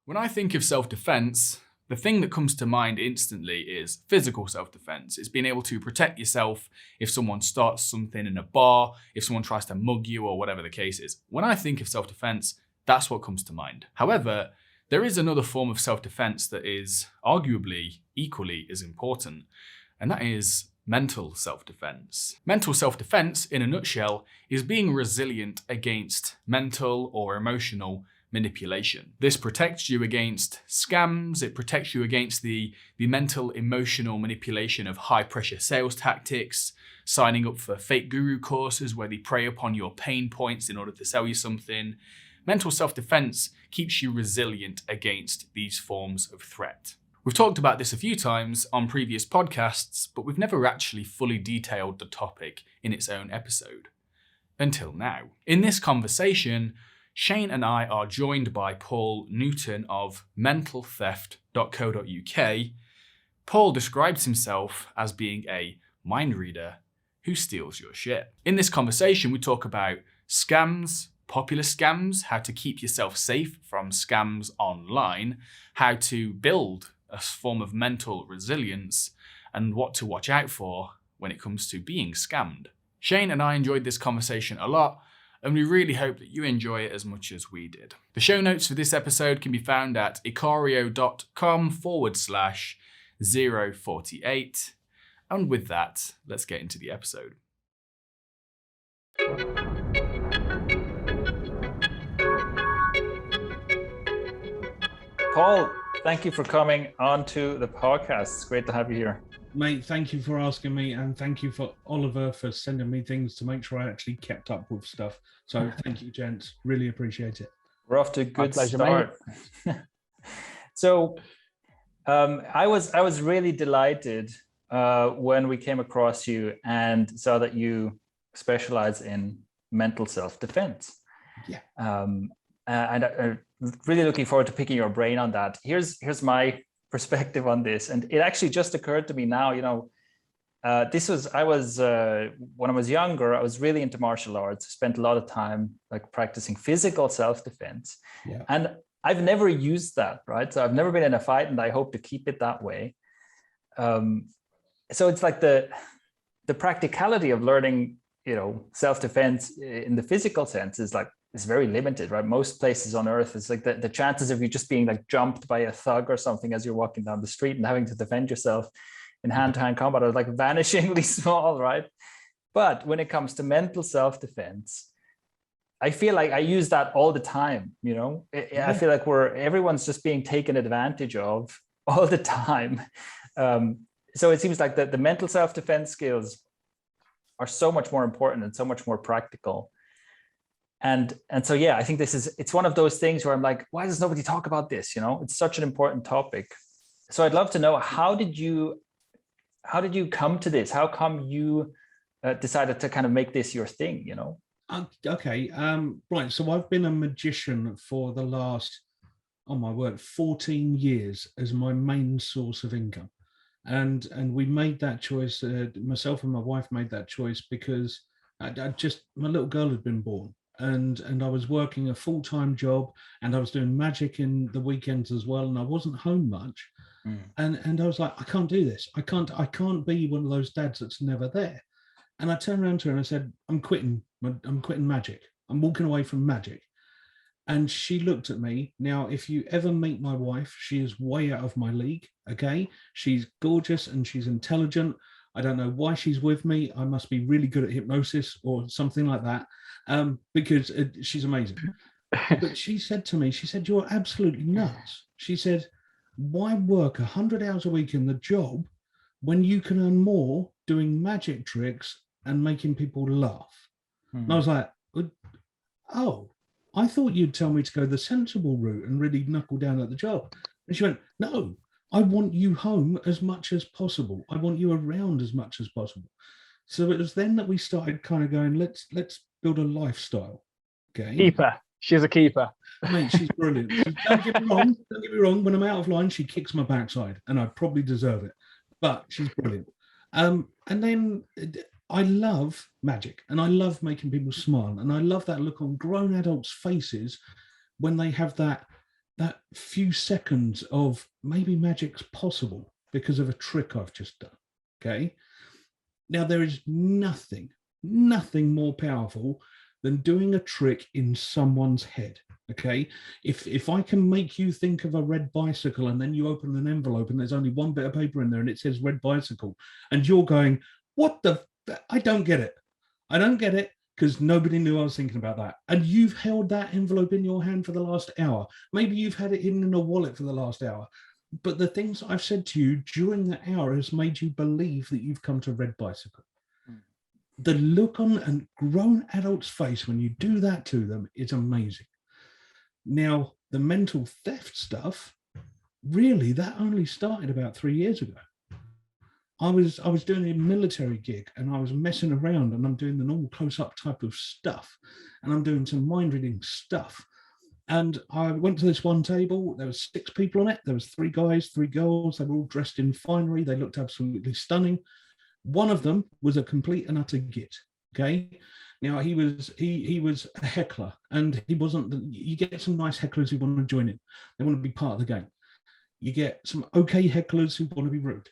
When I think of self-defense, the thing that comes to mind instantly is physical self-defense. It's being able to protect yourself if someone starts something in a bar, if someone tries to mug you or whatever the case is. When I think of self-defense, that's what comes to mind. However, there is another form of self-defense that is arguably equally as important, and that is mental self-defense. Mental self-defense, in a nutshell, is being resilient against mental or emotional manipulation. This protects you against scams, it protects you against the mental emotional manipulation of high pressure sales tactics, signing up for fake guru courses where they prey upon your pain points in order to sell you something. Mental self-defense keeps you resilient against these forms of threat. We've talked about this a few times on previous podcasts, but we've never actually fully detailed the topic in its own episode. Until now. In this conversation, Shane and I are joined by Paul Newton of mentaltheft.co.uk. Paul describes himself as being a mind reader who steals your shit. In this conversation, we talk about scams, popular scams, how to keep yourself safe from scams online, how to build a form of mental resilience, and what to watch out for when it comes to being scammed. Shane and I enjoyed this conversation a lot, and we really hope that you enjoy it as much as we did. The show notes for this episode can be found at ikario.com/048. And with that, let's get into the episode. Paul, thank you for coming onto the podcast. It's great to have you here. Mate, thank you for asking me, and thank you for Oliver for sending me things to make sure I actually kept up with stuff. So thank you, gents. Really appreciate it. We're off to a good start. So I was really delighted when we came across you and saw that you specialize in mental self-defense. Yeah. And I'm really looking forward to picking your brain on that. Here's my perspective on this, and it actually just occurred to me now. When I was younger, I was really into martial arts. Spent a lot of time like practicing physical self-defense, and I've never used that, right? So I've never been in a fight, and I hope to keep it that way. So it's like the practicality of learning, self-defense in the physical sense is very limited, right? Most places on earth, it's like the chances of you just being like jumped by a thug or something as you're walking down the street and having to defend yourself in hand-to-hand combat are like vanishingly small, right? But when it comes to mental self-defense, I feel like I use that all the time. I feel like everyone's just being taken advantage of all the time. So it seems like the mental self-defense skills are so much more important and so much more practical. And so, I think it's one of those things where I'm like, why does nobody talk about this? It's such an important topic. So I'd love to know, how did you come to this? How come you decided to kind of make this your thing, Okay. Right. So I've been a magician for the last, 14 years as my main source of income. And we made that choice. Myself and my wife made that choice because my little girl had been born. And I was working a full-time job, and I was doing magic in the weekends as well, and I wasn't home much. And I was like, I can't do this. I can't be one of those dads that's never there. And I turned around to her and I said, I'm quitting magic. I'm walking away from magic. And she looked at me. Now, if you ever meet my wife, she is way out of my league. Okay. She's gorgeous and she's intelligent. I don't know why she's with me. I must be really good at hypnosis or something like that, because she's amazing. But she said to me, you're absolutely nuts. She said, why work 100 hours a week in the job when you can earn more doing magic tricks and making people laugh? And I was like, oh, I thought you'd tell me to go the sensible route and really knuckle down at the job. And she went, no, I want you home as much as possible. I want you around as much as possible. So it was then that we started kind of going, let's build a lifestyle. Okay. Keeper. She's a keeper. Mate, she's brilliant. Don't get me wrong. When I'm out of line, she kicks my backside, and I probably deserve it. But she's brilliant. And then I love magic, and I love making people smile, and I love that look on grown adults' faces when they have that that few seconds of maybe magic's possible because of a trick I've just done. Okay. Now, there is nothing more powerful than doing a trick in someone's head. Okay. If I can make you think of a red bicycle and then you open an envelope and there's only one bit of paper in there and it says red bicycle, and you're going, what the, I don't get it. I don't get it, because nobody knew I was thinking about that. And you've held that envelope in your hand for the last hour. Maybe you've had it hidden in a wallet for the last hour. But the things I've said to you during that hour has made you believe that you've come to red bicycle. The look on a grown adult's face when you do that to them is amazing. Now, the mental theft stuff, really, that only started about 3 years ago. I was doing a military gig and I was messing around, and I'm doing the normal close-up type of stuff, and I'm doing some mind reading stuff. And I went to this one table. There was 6 people on it. There was 3 guys, 3 girls. They were all dressed in finery. They looked absolutely stunning. One of them was a complete and utter git. Okay. Now he was a heckler, and he wasn't. You get some nice hecklers who want to join in. They want to be part of the game. You get some okay hecklers who want to be rude.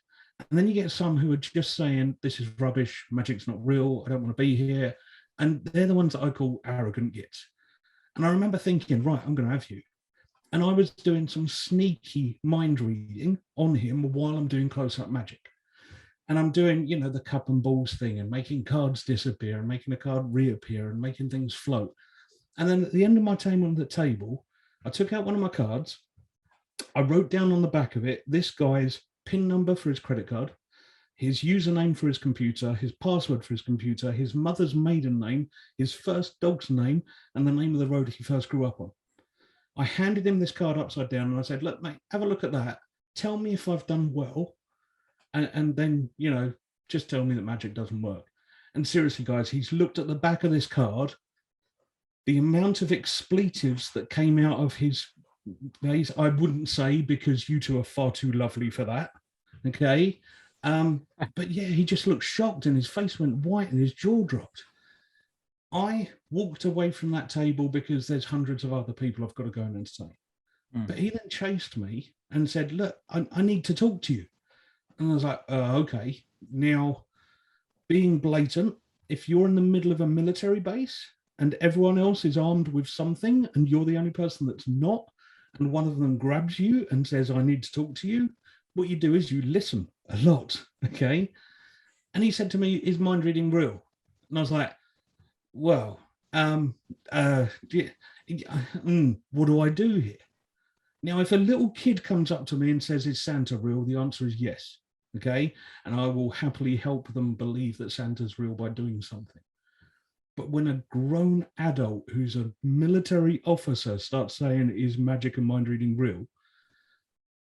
And then you get some who are just saying, this is rubbish, magic's not real, I don't want to be here. And they're the ones that I call arrogant gits. And I remember thinking, right, I'm going to have you. And I was doing some sneaky mind reading on him while I'm doing close-up magic. And I'm doing, the cup and balls thing and making cards disappear and making a card reappear and making things float. And then at the end of my time on the table, I took out one of my cards. I wrote down on the back of it, this guy's PIN number for his credit card, his username for his computer, his password for his computer, his mother's maiden name, his first dog's name, and the name of the road he first grew up on. I handed him this card upside down and I said, look, mate, have a look at that. Tell me if I've done well. And then, just tell me that magic doesn't work. And seriously, guys, he's looked at the back of this card. The amount of expletives that came out of his face, I wouldn't say, because you two are far too lovely for that. Okay. But yeah, he just looked shocked and his face went white and his jaw dropped. I walked away from that table because there's hundreds of other people I've got to go and entertain. But he then chased me and said, look, I need to talk to you. And I was like, okay. Now, being blatant, if you're in the middle of a military base and everyone else is armed with something and you're the only person that's not, and one of them grabs you and says, I need to talk to you, what you do is you listen a lot, okay? And he said to me, is mind reading real? And I was like, well, what do I do here? Now, if a little kid comes up to me and says, is Santa real? The answer is yes, okay? And I will happily help them believe that Santa's real by doing something. But when a grown adult who's a military officer starts saying, is magic and mind reading real?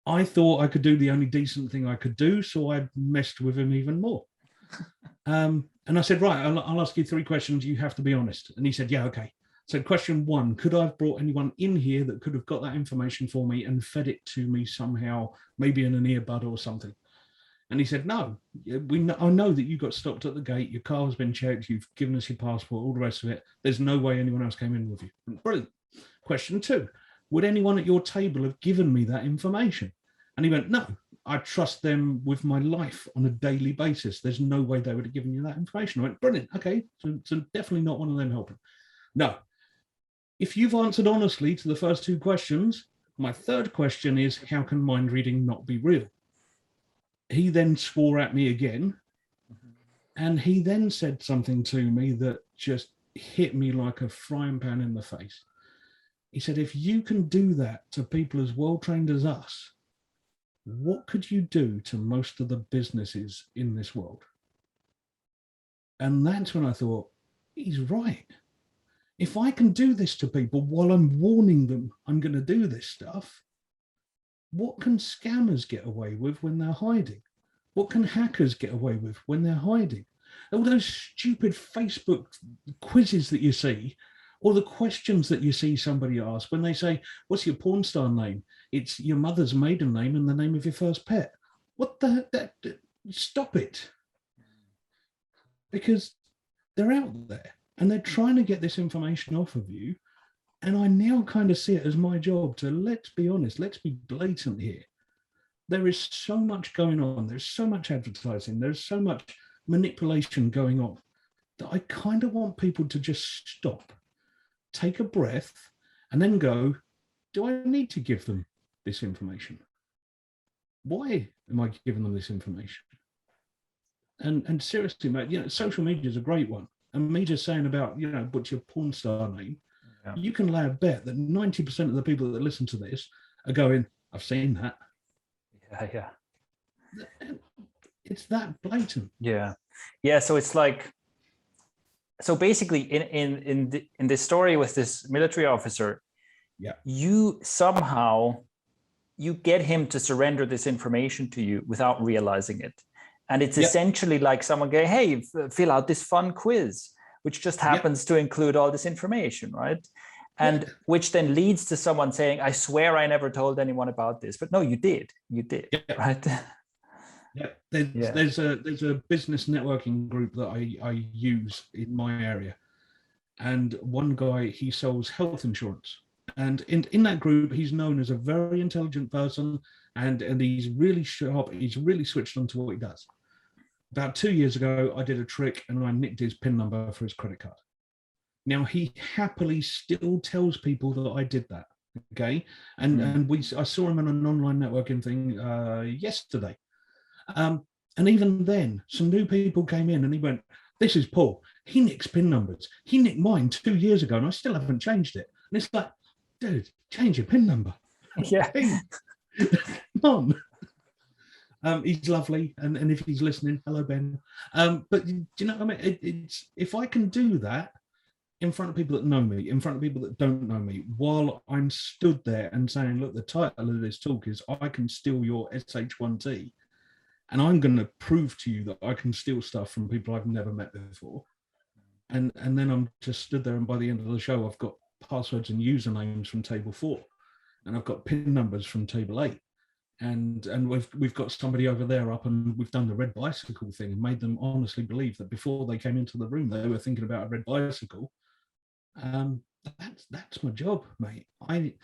I thought I could do the only decent thing I could do, so I messed with him even more. And I said, right, I'll ask you 3 questions. You have to be honest. And he said, yeah, okay. So question 1, could I have brought anyone in here that could have got that information for me and fed it to me somehow, maybe in an earbud or something? And he said, no, I know that you got stopped at the gate. Your car has been checked. You've given us your passport, all the rest of it. There's no way anyone else came in with you. Brilliant. Question 2, would anyone at your table have given me that information? And he went, no, I trust them with my life on a daily basis. There's no way they would have given you that information. I went, brilliant. Okay. So definitely not one of them helping. No. If you've answered honestly to the first 2 questions, my 3rd question is, how can mind reading not be real? He then swore at me again. And he then said something to me that just hit me like a frying pan in the face. He said, if you can do that to people as well trained as us, what could you do to most of the businesses in this world? And that's when I thought, he's right. If I can do this to people while I'm warning them I'm going to do this stuff, what can scammers get away with when they're hiding? What can hackers get away with when they're hiding? All those stupid Facebook quizzes that you see, or the questions that you see somebody ask when they say, what's your porn star name? It's your mother's maiden name and the name of your first pet. What the heck? Stop it. Because they're out there and they're trying to get this information off of you. And I now kind of see it as my job to, let's be honest, let's be blatant here. There is so much going on. There's so much advertising. There's so much manipulation going on that I kind of want people to just stop, take a breath, and then go, do I need to give them this information? Why am I giving them this information? And seriously, mate, you know, social media is a great one. And me just saying about, you know, what's your porn star name? Yeah. You can lay a bet that 90% of the people that listen to this are going, I've seen that. Yeah. It's that blatant. Yeah. So it's like, so basically in this story with this military officer, you somehow, you get him to surrender this information to you without realizing it. And it's essentially like someone going, hey, fill out this fun quiz, which just happens to include all this information, right? And which then leads to someone saying, I swear I never told anyone about this. But no, you did, right? Yeah, there's a business networking group that I use in my area. And one guy, he sells health insurance. And in that group, he's known as a very intelligent person, and he's really sharp. He's really switched on to what he does. About 2 years ago, I did a trick and I nicked his PIN number for his credit card. Now, he happily still tells people that I did that, okay? And I saw him on an online networking thing yesterday. And even then, some new people came in and he went, this is Paul. He nicks PIN numbers. He nicked mine 2 years ago and I still haven't changed it. And it's like, dude, change your PIN number. Yeah. Come on. He's lovely, and if he's listening, hello Ben. But do you know what I mean? It's if I can do that in front of people that know me, in front of people that don't know me, while I'm stood there and saying, look, the title of this talk is I can steal your SH1T, and I'm going to prove to you that I can steal stuff from people I've never met before. And then I'm just stood there, and by the end of the show, I've got passwords and usernames from table 4, and I've got PIN numbers from table 8. And we've got somebody over there up, and we've done the red bicycle thing and made them honestly believe that before they came into the room they were thinking about a red bicycle. That's my job, mate. I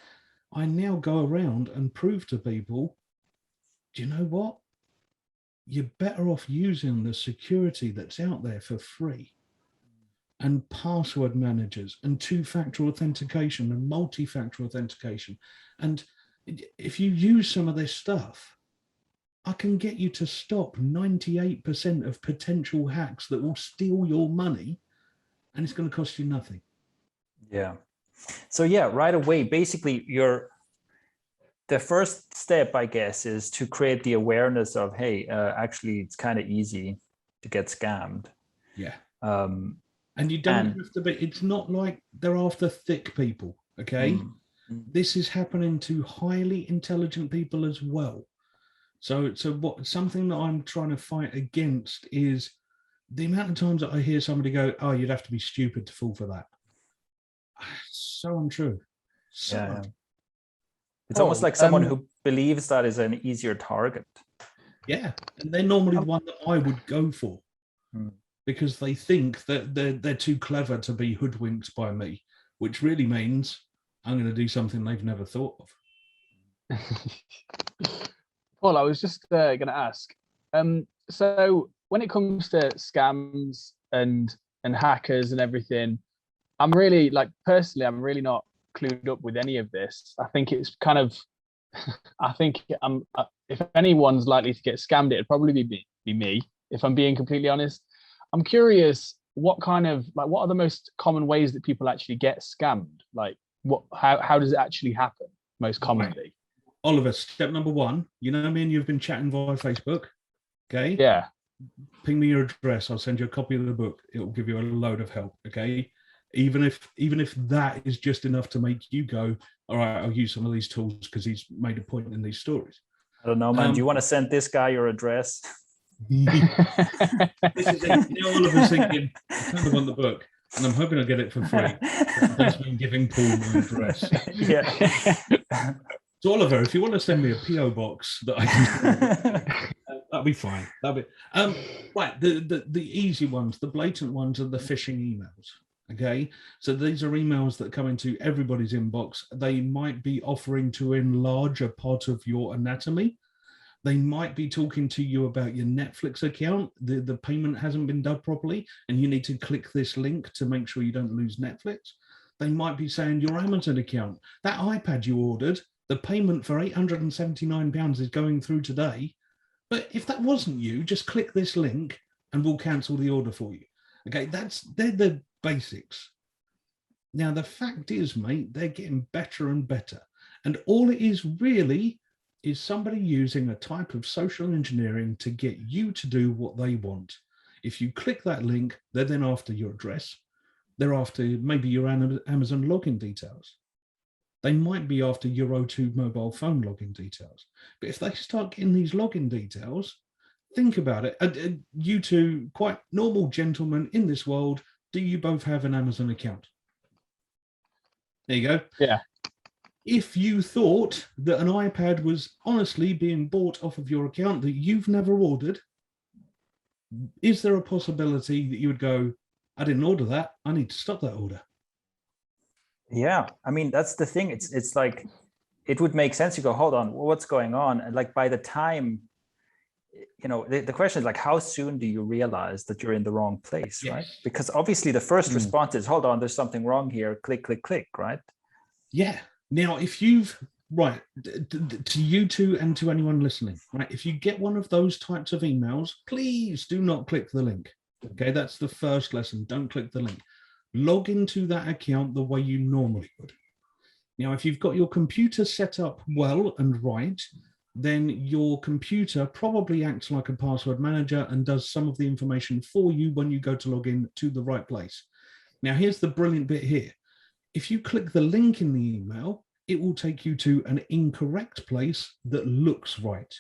now go around and prove to people, do you know what? You're better off using the security that's out there for free, and password managers and two-factor authentication and multi-factor authentication. And if you use some of this stuff, I can get you to stop 98% of potential hacks that will steal your money, and it's going to cost you nothing. Yeah. So right away, basically the first step, I guess, is to create the awareness of, hey, actually, it's kind of easy to get scammed. Yeah. And you don't have to be, it's not like they're after thick people, okay? This is happening to highly intelligent people as well. So something that I'm trying to fight against is the amount of times that I hear somebody go, oh, you'd have to be stupid to fall for that. So untrue. It's almost like someone who believes that is an easier target. Yeah, and they're normally the one that I would go for, because they think that they're too clever to be hoodwinked by me, which really means I'm going to do something they've never thought of. Paul, I was just going to ask. So when it comes to scams and hackers and everything, I'm really, like, personally, I'm really not clued up with any of this. I think it's kind of, if anyone's likely to get scammed, it'd probably be me, if I'm being completely honest. I'm curious, what are the most common ways that people actually get scammed? Like, how does it actually happen most commonly? Oliver, step number 1, you know me and you've been chatting via Facebook, okay? Yeah. Ping me your address, I'll send you a copy of the book. It will give you a load of help, okay? Even if that is just enough to make you go, all right, I'll use some of these tools because he's made a point in these stories. I don't know, man. Do you want to send this guy your address? This is it. Now Oliver's thinking, I kind of want the book, and I'm hoping I'll get it for free. That's been giving Paul my address. Yeah. So Oliver, if you want to send me a PO box that I can, that'll be fine. That'll be right. The easy ones, the blatant ones, are the phishing emails. Okay, so these are emails that come into everybody's inbox. They might be offering to enlarge a part of your anatomy. They might be talking to you about your Netflix account. The payment hasn't been done properly, and you need to click this link to make sure you don't lose Netflix. They might be saying your Amazon account, that iPad you ordered, the payment for £879 is going through today. But if that wasn't you, just click this link and we'll cancel the order for you. Okay, they're the basics. Now, the fact is, mate, they're getting better and better. And all it is really is somebody using a type of social engineering to get you to do what they want. If you click that link, they're then after your address. They're after maybe your Amazon login details. They might be after your O2 mobile phone login details. But if they start getting these login details, think about it. You two, quite normal gentlemen in this world, do you both have an Amazon account? There you go. Yeah. If you thought that an iPad was honestly being bought off of your account that you've never ordered, is there a possibility that you would go, I didn't order that, I need to stop that order? Yeah, I mean, that's the thing. It's like, it would make sense. You go, hold on, what's going on? And like, by the time, you know, the question is like, how soon do you realize that you're in the wrong place, Yes. right? Because obviously the first response is, hold on, there's something wrong here. Click, click, click, right? Yeah. Now, if you've, right, to you two and to anyone listening, right, if you get one of those types of emails, please do not click the link. Okay, that's the first lesson. Don't click the link. Log into that account the way you normally would. Now, if you've got your computer set up well and right, then your computer probably acts like a password manager and does some of the information for you when you go to log in to the right place. Now, here's the brilliant bit here. If you click the link in the email, it will take you to an incorrect place that looks right,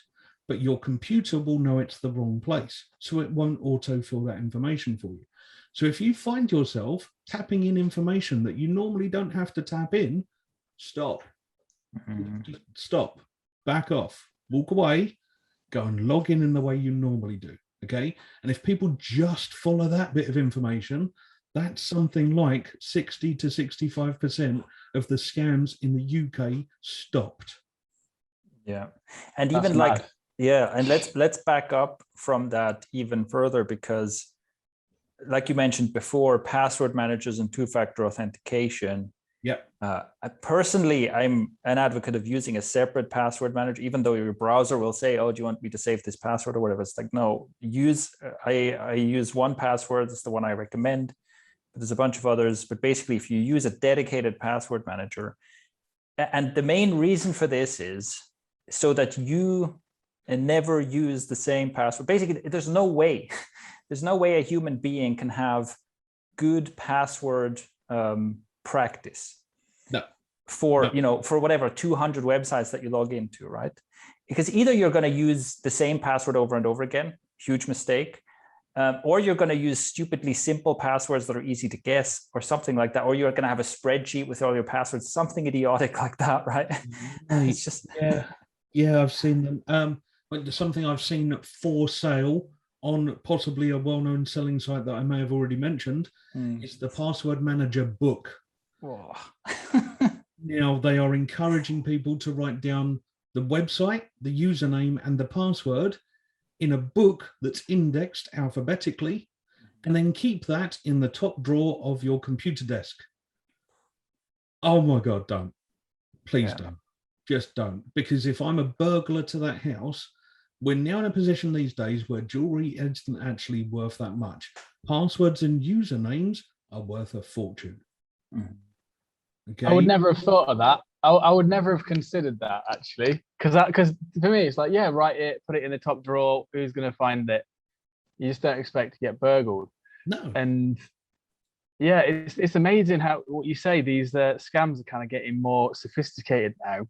but your computer will know it's the wrong place, so it won't autofill that information for you. So if you find yourself tapping in information that you normally don't have to tap in, stop. Just stop, back off, walk away, go and log in the way you normally do, okay? And if people just follow that bit of information, that's something like 60 to 65% of the scams in the UK stopped. Yeah. And That's even like, mad. yeah, and let's back up from that even further, because like you mentioned before, password managers and two-factor authentication. Yep. Personally, I'm an advocate of using a separate password manager, even though your browser will say, oh, do you want me to save this password or whatever? It's like, no, I use one password. It's the one I recommend. But there's a bunch of others. But basically, if you use a dedicated password manager, and the main reason for this is so that you never use the same password. Basically, there's no way a human being can have good password practice for whatever 200 websites that you log into, right? Because either you're going to use the same password over and over again, huge mistake, or you're going to use stupidly simple passwords that are easy to guess or something like that, or you're going to have a spreadsheet with all your passwords, something idiotic like that, right? It's just yeah, I've seen them. Something I've seen for sale on possibly a well-known selling site that I may have already mentioned is the password manager book. Oh. Now they are encouraging people to write down the website, the username, and the password in a book that's indexed alphabetically, and then keep that in the top drawer of your computer desk. Oh my God, don't. Please don't. Just don't. Because if I'm a burglar to that house, we're now in a position these days where jewelry isn't actually worth that much. Passwords and usernames are worth a fortune. Okay. I would never have thought of that. I would never have considered that, actually, because for me it's like, yeah, write it, put it in the top drawer. Who's going to find it? You just don't expect to get burgled. No. And yeah, it's amazing how what you say. These scams are kind of getting more sophisticated now.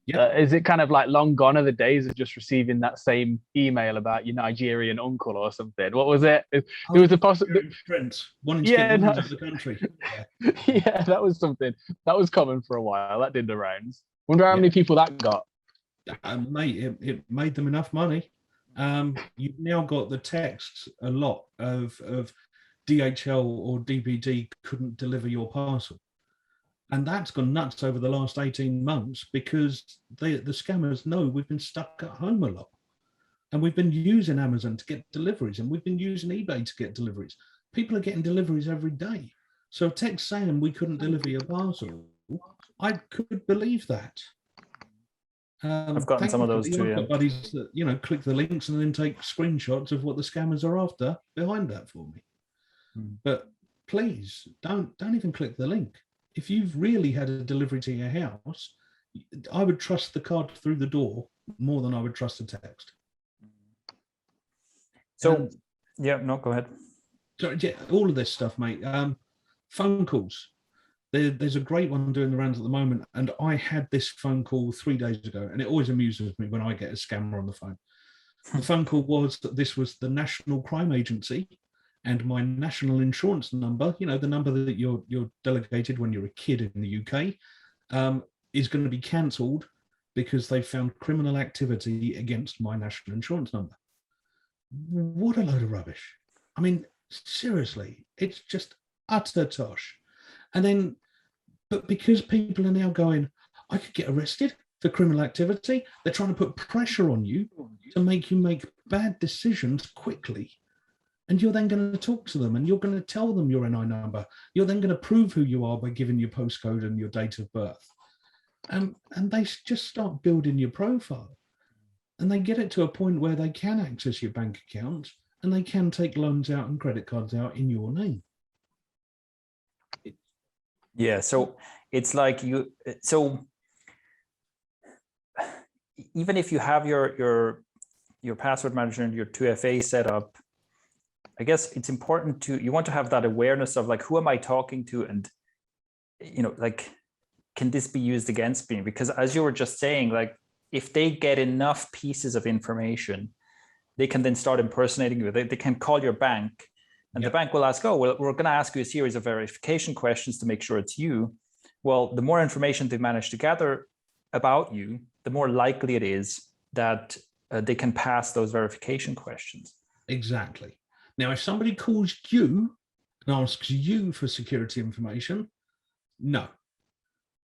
Yep. Is it kind of like long gone are the days of just receiving that same email about your Nigerian uncle or something? What was it? It was a possible Prince wanting to get news of the country. Yeah, that was something that was common for a while. That did the rounds. Wonder how many people that got. Mate, it made them enough money. You've now got the texts a lot of DHL or DPD couldn't deliver your parcel. And that's gone nuts over the last 18 months because the scammers know we've been stuck at home a lot. And we've been using Amazon to get deliveries, and we've been using eBay to get deliveries. People are getting deliveries every day. So a text saying we couldn't deliver your parcel, I could believe that. I've gotten some of those too. I've got buddies that, you know, click the links and then take screenshots of what the scammers are after behind that for me. But please don't even click the link. If you've really had a delivery to your house, I would trust the card through the door more than I would trust a text. So, yeah, no, go ahead. So, yeah, all of this stuff, mate. Phone calls. There's a great one doing the rounds at the moment, and I had this phone call 3 days ago, and it always amuses me when I get a scammer on the phone. The phone call was that this was the National Crime Agency, and my national insurance number, you know, the number that you're delegated when you're a kid in the UK, is going to be cancelled because they found criminal activity against my national insurance number. What a load of rubbish. I mean, seriously, it's just utter tosh. And then, but because people are now going, I could get arrested for criminal activity, they're trying to put pressure on you to make you make bad decisions quickly. And you're then going to talk to them and you're going to tell them your NI number. You're then going to prove who you are by giving your postcode and your date of birth. And they just start building your profile. And they get it to a point where they can access your bank account and they can take loans out and credit cards out in your name. Yeah, so it's like so even if you have your password manager and your 2FA set up, I guess it's important you want to have that awareness of like, who am I talking to? And, you know, like, can this be used against me? Because as you were just saying, like, if they get enough pieces of information, they can then start impersonating you. They can call your bank and the bank will ask, oh, well, we're going to ask you a series of verification questions to make sure it's you. Well, the more information they manage to gather about you, the more likely it is that they can pass those verification questions. Exactly. Now, if somebody calls you and asks you for security information, no,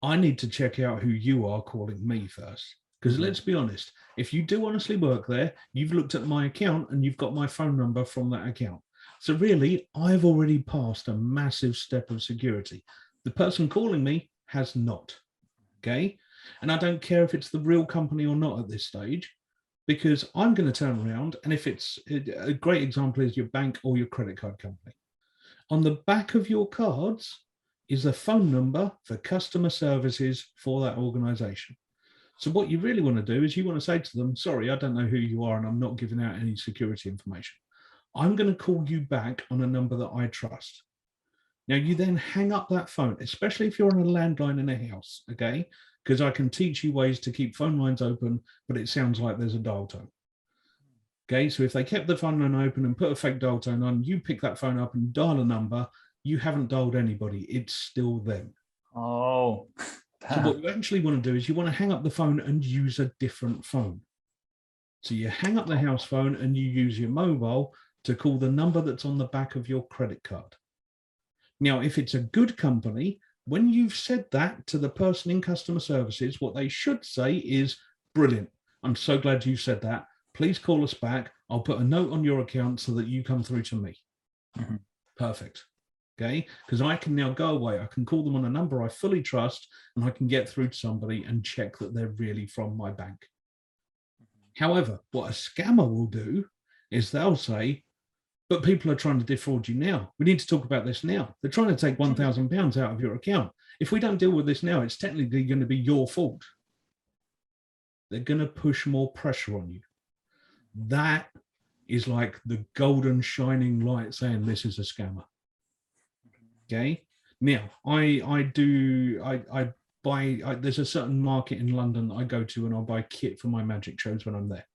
I need to check out who you are calling me first. Because let's be honest, if you do honestly work there, you've looked at my account and you've got my phone number from that account. So really, I've already passed a massive step of security. The person calling me has not, okay? And I don't care if it's the real company or not at this stage, because I'm going to turn around, and if it's a great example is your bank or your credit card company. On the back of your cards is the phone number for customer services for that organization. So what you really want to do is you want to say to them, sorry, I don't know who you are and I'm not giving out any security information. I'm going to call you back on a number that I trust. Now you then hang up that phone, especially if you're on a landline in a house, okay? Because I can teach you ways to keep phone lines open, but it sounds like there's a dial tone. Okay, so if they kept the phone line open and put a fake dial tone on, you pick that phone up and dial a number, you haven't dialed anybody, it's still them. Oh. So what you actually want to do is you want to hang up the phone and use a different phone. So you hang up the house phone and you use your mobile to call the number that's on the back of your credit card. Now, if it's a good company, when you've said that to the person in customer services, what they should say is, brilliant, I'm so glad you said that. Please call us back. I'll put a note on your account so that you come through to me. Mm-hmm. Perfect. Okay, because I can now go away. I can call them on a number I fully trust and I can get through to somebody and check that they're really from my bank. Mm-hmm. However, what a scammer will do is they'll say, but people are trying to defraud you now. We need to talk about this now. They're trying to take £1,000 out of your account. If we don't deal with this now, it's technically going to be your fault. They're going to push more pressure on you. That is like the golden shining light saying this is a scammer. Okay. Now, I buy, there's a certain market in London I go to and I'll buy kit for my magic shows when I'm there.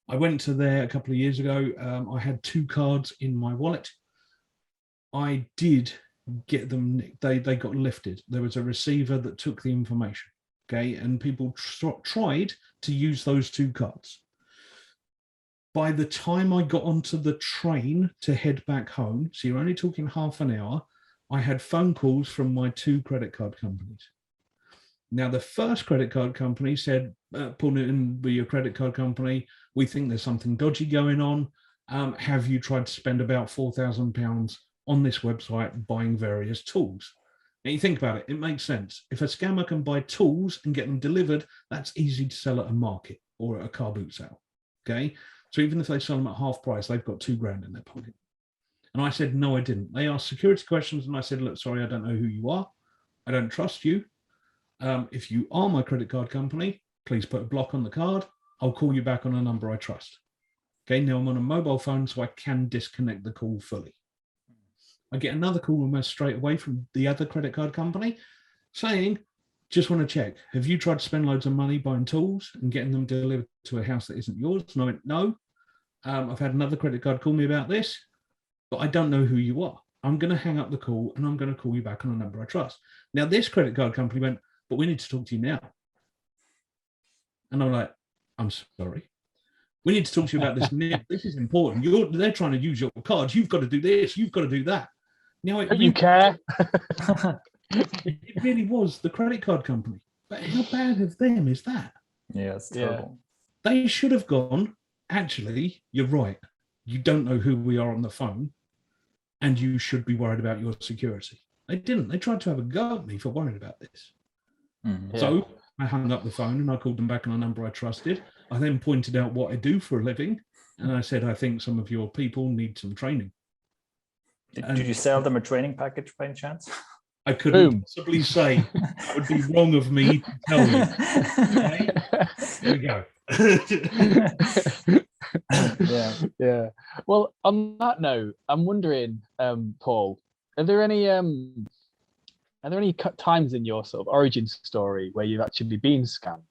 I went to there a couple of years ago. I had 2 cards in my wallet. I did get them, they got lifted. There was a receiver that took the information. Okay. And people tried to use those 2 cards. by the time I got onto the train to head back home, so you're only talking half an hour, I had phone calls from my 2 credit card companies. Now, the first credit card company said, "Put it in with your credit card company. We think there's something dodgy going on. Have you tried to spend about £4,000 on this website buying various tools?" Now, you think about it, it makes sense. If a scammer can buy tools and get them delivered, that's easy to sell at a market or at a car boot sale. Okay. So even if they sell them at half price, they've got £2,000 in their pocket. And I said, no, I didn't. They asked security questions and I said, look, sorry, I don't know who you are. I don't trust you. If you are my credit card company, please put a block on the card. I'll call you back on a number I trust. Okay, now I'm on a mobile phone, so I can disconnect the call fully. I get another call almost straight away from the other credit card company saying, just want to check, have you tried to spend loads of money buying tools and getting them delivered to a house that isn't yours? And I went, no. I've had another credit card call me about this, but I don't know who you are. I'm going to hang up the call and I'm going to call you back on a number I trust. Now, this credit card company went, but we need to talk to you now. And I'm like, I'm sorry. We need to talk to you about this now. This is important. They're trying to use your cards. You've got to do this. You've got to do that. Now, You care. it really was the credit card company. But how bad of them is that? Yeah, it's terrible. They should have gone, actually, you're right. You don't know who we are on the phone, and you should be worried about your security. They didn't. They tried to have a go at me for worrying about this. Mm. So I hung up the phone and I called them back on a number I trusted. I then pointed out what I do for a living, and I said, I think some of your people need some training. Did you sell them a training package by any chance? I couldn't possibly say. It would be wrong of me to tell you. Okay? There we go. Yeah. Well, on that note, I'm wondering, Paul, are there any times in your sort of origin story where you've actually been scammed?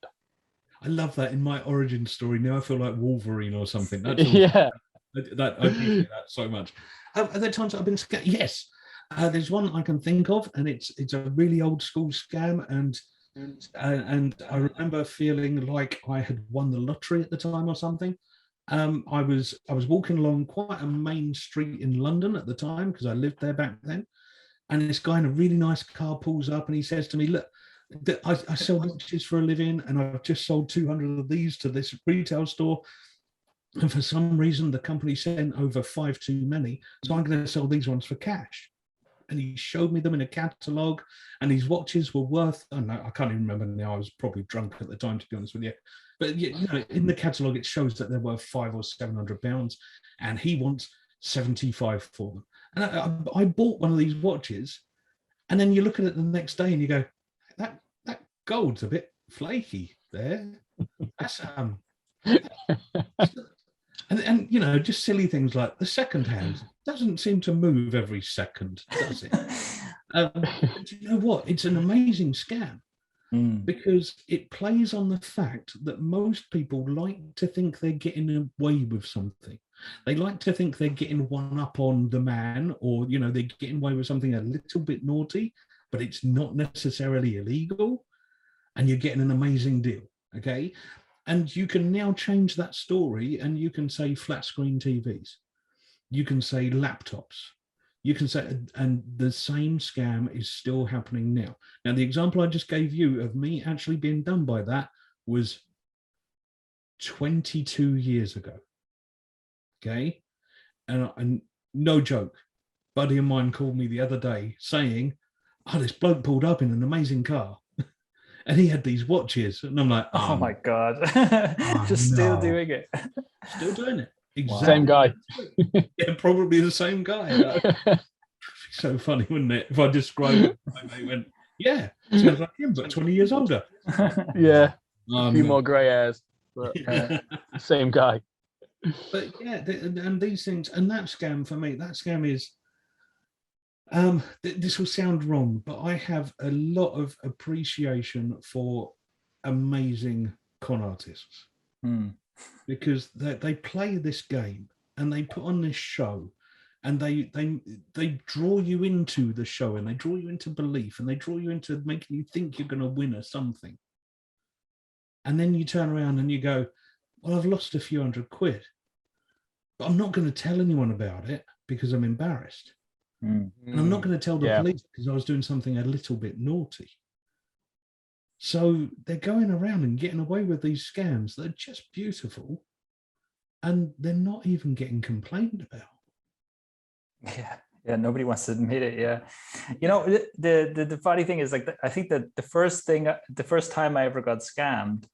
I love that in my origin story. Now I feel like Wolverine or something. That's Yeah. I appreciate that so much. Are there times I've been scammed? Yes. There's one I can think of, and it's a really old school scam, and I remember feeling like I had won the lottery at the time or something. I was walking along quite a main street in London at the time because I lived there back then, and this guy in a really nice car pulls up and he says to me, look, I sell watches for a living, and I've just sold 200 of these to this retail store. And for some reason, the company sent over 5 too many. So I'm going to sell these ones for cash. And he showed me them in a catalogue, and these watches were worth, I can't even remember now. I was probably drunk at the time, to be honest with you. But you know, in the catalogue, it shows that they're worth £500 or £700, and he wants 75 for them. And I bought one of these watches, and then you look at it the next day and you go, that gold's a bit flaky there. That's and you know, just silly things like the second hand doesn't seem to move every second, does it? But you know what? It's an amazing scam because it plays on the fact that most people like to think they're getting away with something. They like to think they're getting one up on the man, or you know, they're getting away with something a little bit naughty, but it's not necessarily illegal, and you're getting an amazing deal. Okay. And you can now change that story, and you can say flat screen TVs. You can say laptops. You can say, and the same scam is still happening now. Now, the example I just gave you of me actually being done by that was 22 years ago. Okay. And no joke, buddy of mine called me the other day saying, oh, this bloke pulled up in an amazing car. And he had these watches, and I'm like, oh my God, still doing it. Still doing it. Exactly. Same guy. Yeah, probably the same guy. So funny, wouldn't it? If I described it, they went, yeah, sounds like him, but 20 years older. Yeah, a few more grey hairs, but same guy. But yeah, and these things, and that scam for me, that scam is, this will sound wrong, but I have a lot of appreciation for amazing con artists because they play this game and they put on this show, and they draw you into the show, and they draw you into belief, and they draw you into making you think you're going to win at something. And then you turn around and you go, well, I've lost a few £100. but I'm not going to tell anyone about it because I'm embarrassed. Mm. And I'm not going to tell the Yeah. police because I was doing something a little bit naughty. So they're going around and getting away with these scams that are just beautiful, and they're not even getting complained about. Yeah, nobody wants to admit it. Yeah, you know, the funny thing is, like, I think that the first time I ever got scammed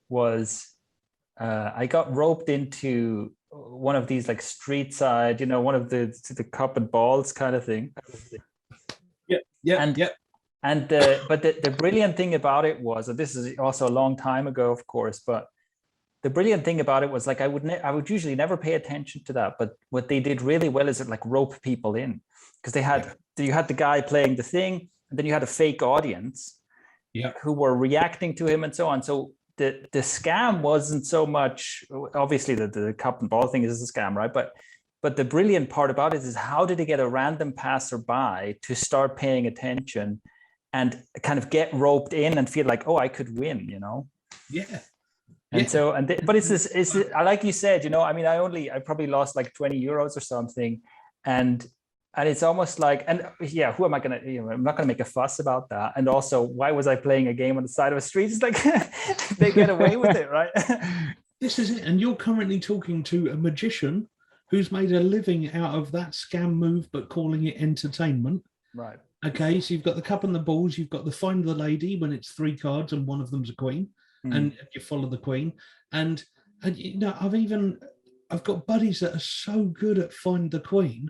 was I got roped into one of these, like, street side, you know, one of the cup and balls kind of thing. Yeah. And but the brilliant thing about it was, and this is also a long time ago, of course, but the brilliant thing about it was, like, I would usually never pay attention to that, but what they did really well is it, like, rope people in, because you had the guy playing the thing, and then you had a fake audience who were reacting to him and so on. So the scam wasn't so much, obviously the cup and ball thing is a scam, right? But the brilliant part about it is, how did they get a random passerby to start paying attention and kind of get roped in and feel like, oh, I could win, you know? Yeah. And so, but it's this, like you said, you know, I mean, I probably lost like 20 euros or something. And it's almost like, and yeah, who am I going to, you know, I'm not going to make a fuss about that. And also, why was I playing a game on the side of a street? It's like, they get away with it, right? This is it. And you're currently talking to a magician who's made a living out of that scam move, but calling it entertainment. Right. Okay, so you've got the cup and the balls, you've got the find the lady when it's 3 cards and one of them's a queen, and you follow the queen. And you know, I've got buddies that are so good at find the queen,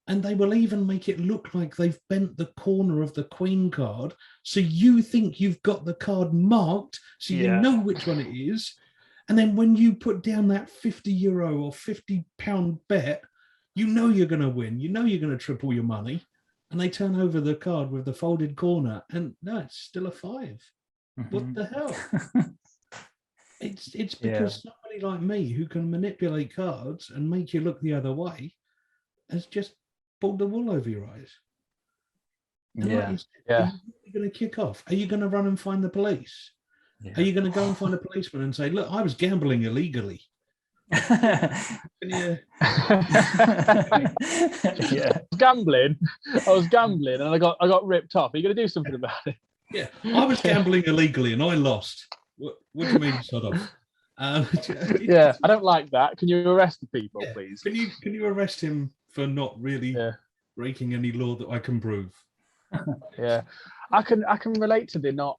and they will even make it look like they've bent the corner of the queen card, so you think you've got the card marked, so you know which one it is. And then when you put down that €50 or £50 bet, you know you're going to win. You know you're going to triple your money. And they turn over the card with the folded corner, and no, it's still a 5. What the hell? It's because somebody like me, who can manipulate cards and make you look the other way, has just pulled the wool over your eyes. And like you said, are you going to kick off? Are you going to run and find the police? Are you going to go and find a policeman and say, look, I was gambling illegally? I was gambling and I got ripped off. Are you going to do something about it? Yeah, I was gambling illegally and I lost. What do you mean, sort of? Yeah, I don't like that. Can you arrest the people, please? Can you arrest him for not really breaking any law that I can prove? Yeah, I can relate to the not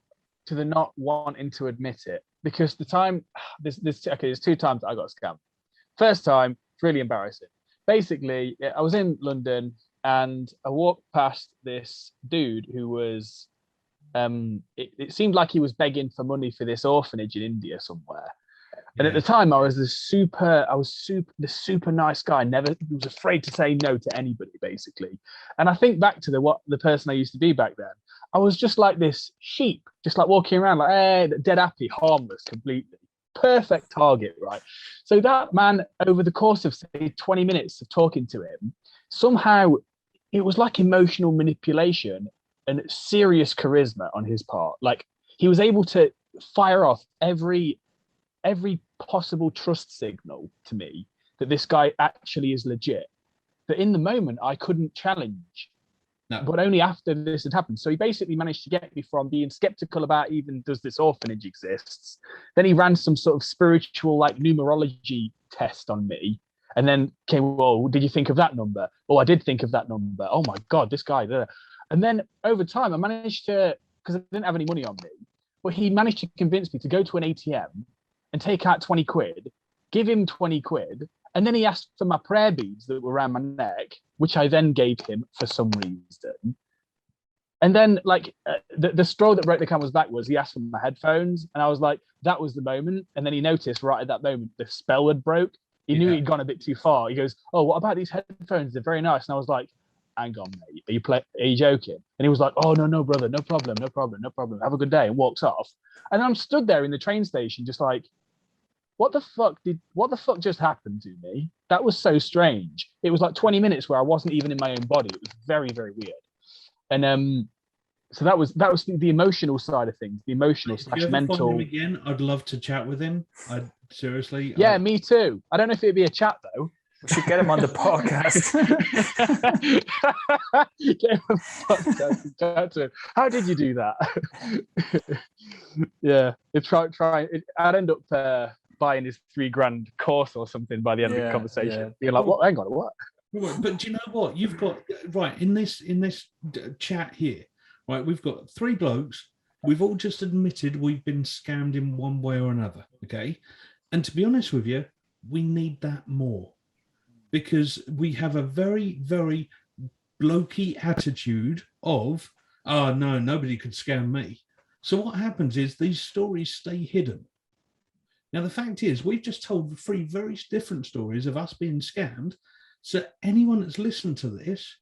wanting to admit it, because the time there's 2 times I got scammed. First time, it's really embarrassing. Basically, I was in London and I walked past this dude who was it seemed like he was begging for money for this orphanage in India somewhere. And at the time, I was the super nice guy. Never was afraid to say no to anybody, basically. And I think back to the person I used to be back then. I was just like this sheep, just like walking around, like, hey, dead happy, harmless, completely. Perfect target, right? So that man, over the course of, say, 20 minutes of talking to him, somehow it was like emotional manipulation and serious charisma on his part. Like, he was able to fire off every possible trust signal to me that this guy actually is legit. But in the moment, I couldn't challenge. No. But only after this had happened. So he basically managed to get me from being skeptical about even does this orphanage exists. Then he ran some sort of spiritual, like, numerology test on me. And then came, well, did you think of that number? Oh, I did think of that number. Oh my God, this guy there. And then over time, I managed to, because I didn't have any money on me, but he managed to convince me to go to an ATM and take out 20 quid, give him 20 quid. And then he asked for my prayer beads that were around my neck, which I then gave him for some reason. And then, like, the straw that broke the camel's back was he asked for my headphones. And I was like, that was the moment. And then he noticed right at that moment, the spell had broke. He knew he'd gone a bit too far. He goes, oh, what about these headphones? They're very nice. And I was like, hang on, mate. Are you joking? And he was like, oh, no, brother. No problem. Have a good day. And walks off. And I'm stood there in the train station just like, what the fuck just happened to me? That was so strange. It was like 20 minutes where I wasn't even in my own body. It was very, very weird. And so that was the emotional side of things, the emotional / mental. Find him again, I'd love to chat with him. Seriously. Yeah, me too. I don't know if it'd be a chat though. We should get him on the podcast. Get him on the podcast. Chat to him. How did you do that? Yeah, I'd end up buying his $3,000 course or something by the end of the conversation. You're like, what? Hang on, what? But do you know what? You've got right in this chat here, right? We've got 3 blokes. We've all just admitted we've been scammed in one way or another. Okay, and to be honest with you, we need that more, because we have a very, very blokey attitude of, oh no, nobody could scam me. So what happens is these stories stay hidden. Now the fact is, we've just told 3 very different stories of us being scammed. So anyone that's listened to this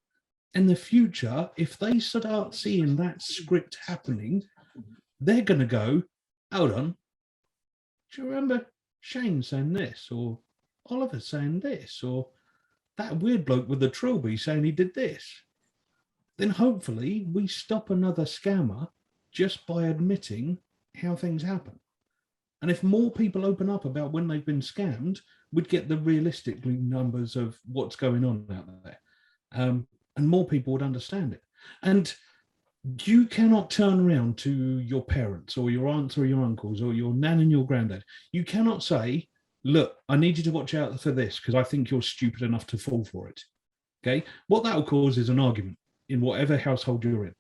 in the future, if they start seeing that script happening, they're going to go, hold on, do you remember Shane saying this, or Oliver saying this, or that weird bloke with the trilby saying he did this? Then hopefully we stop another scammer just by admitting how things happen. And if more people open up about when they've been scammed, we'd get the realistic numbers of what's going on out there. And more people would understand it. And you cannot turn around to your parents or your aunts or your uncles or your nan and your granddad. You cannot say, look, I need you to watch out for this because I think you're stupid enough to fall for it. Okay? What that will cause is an argument in whatever household you're in.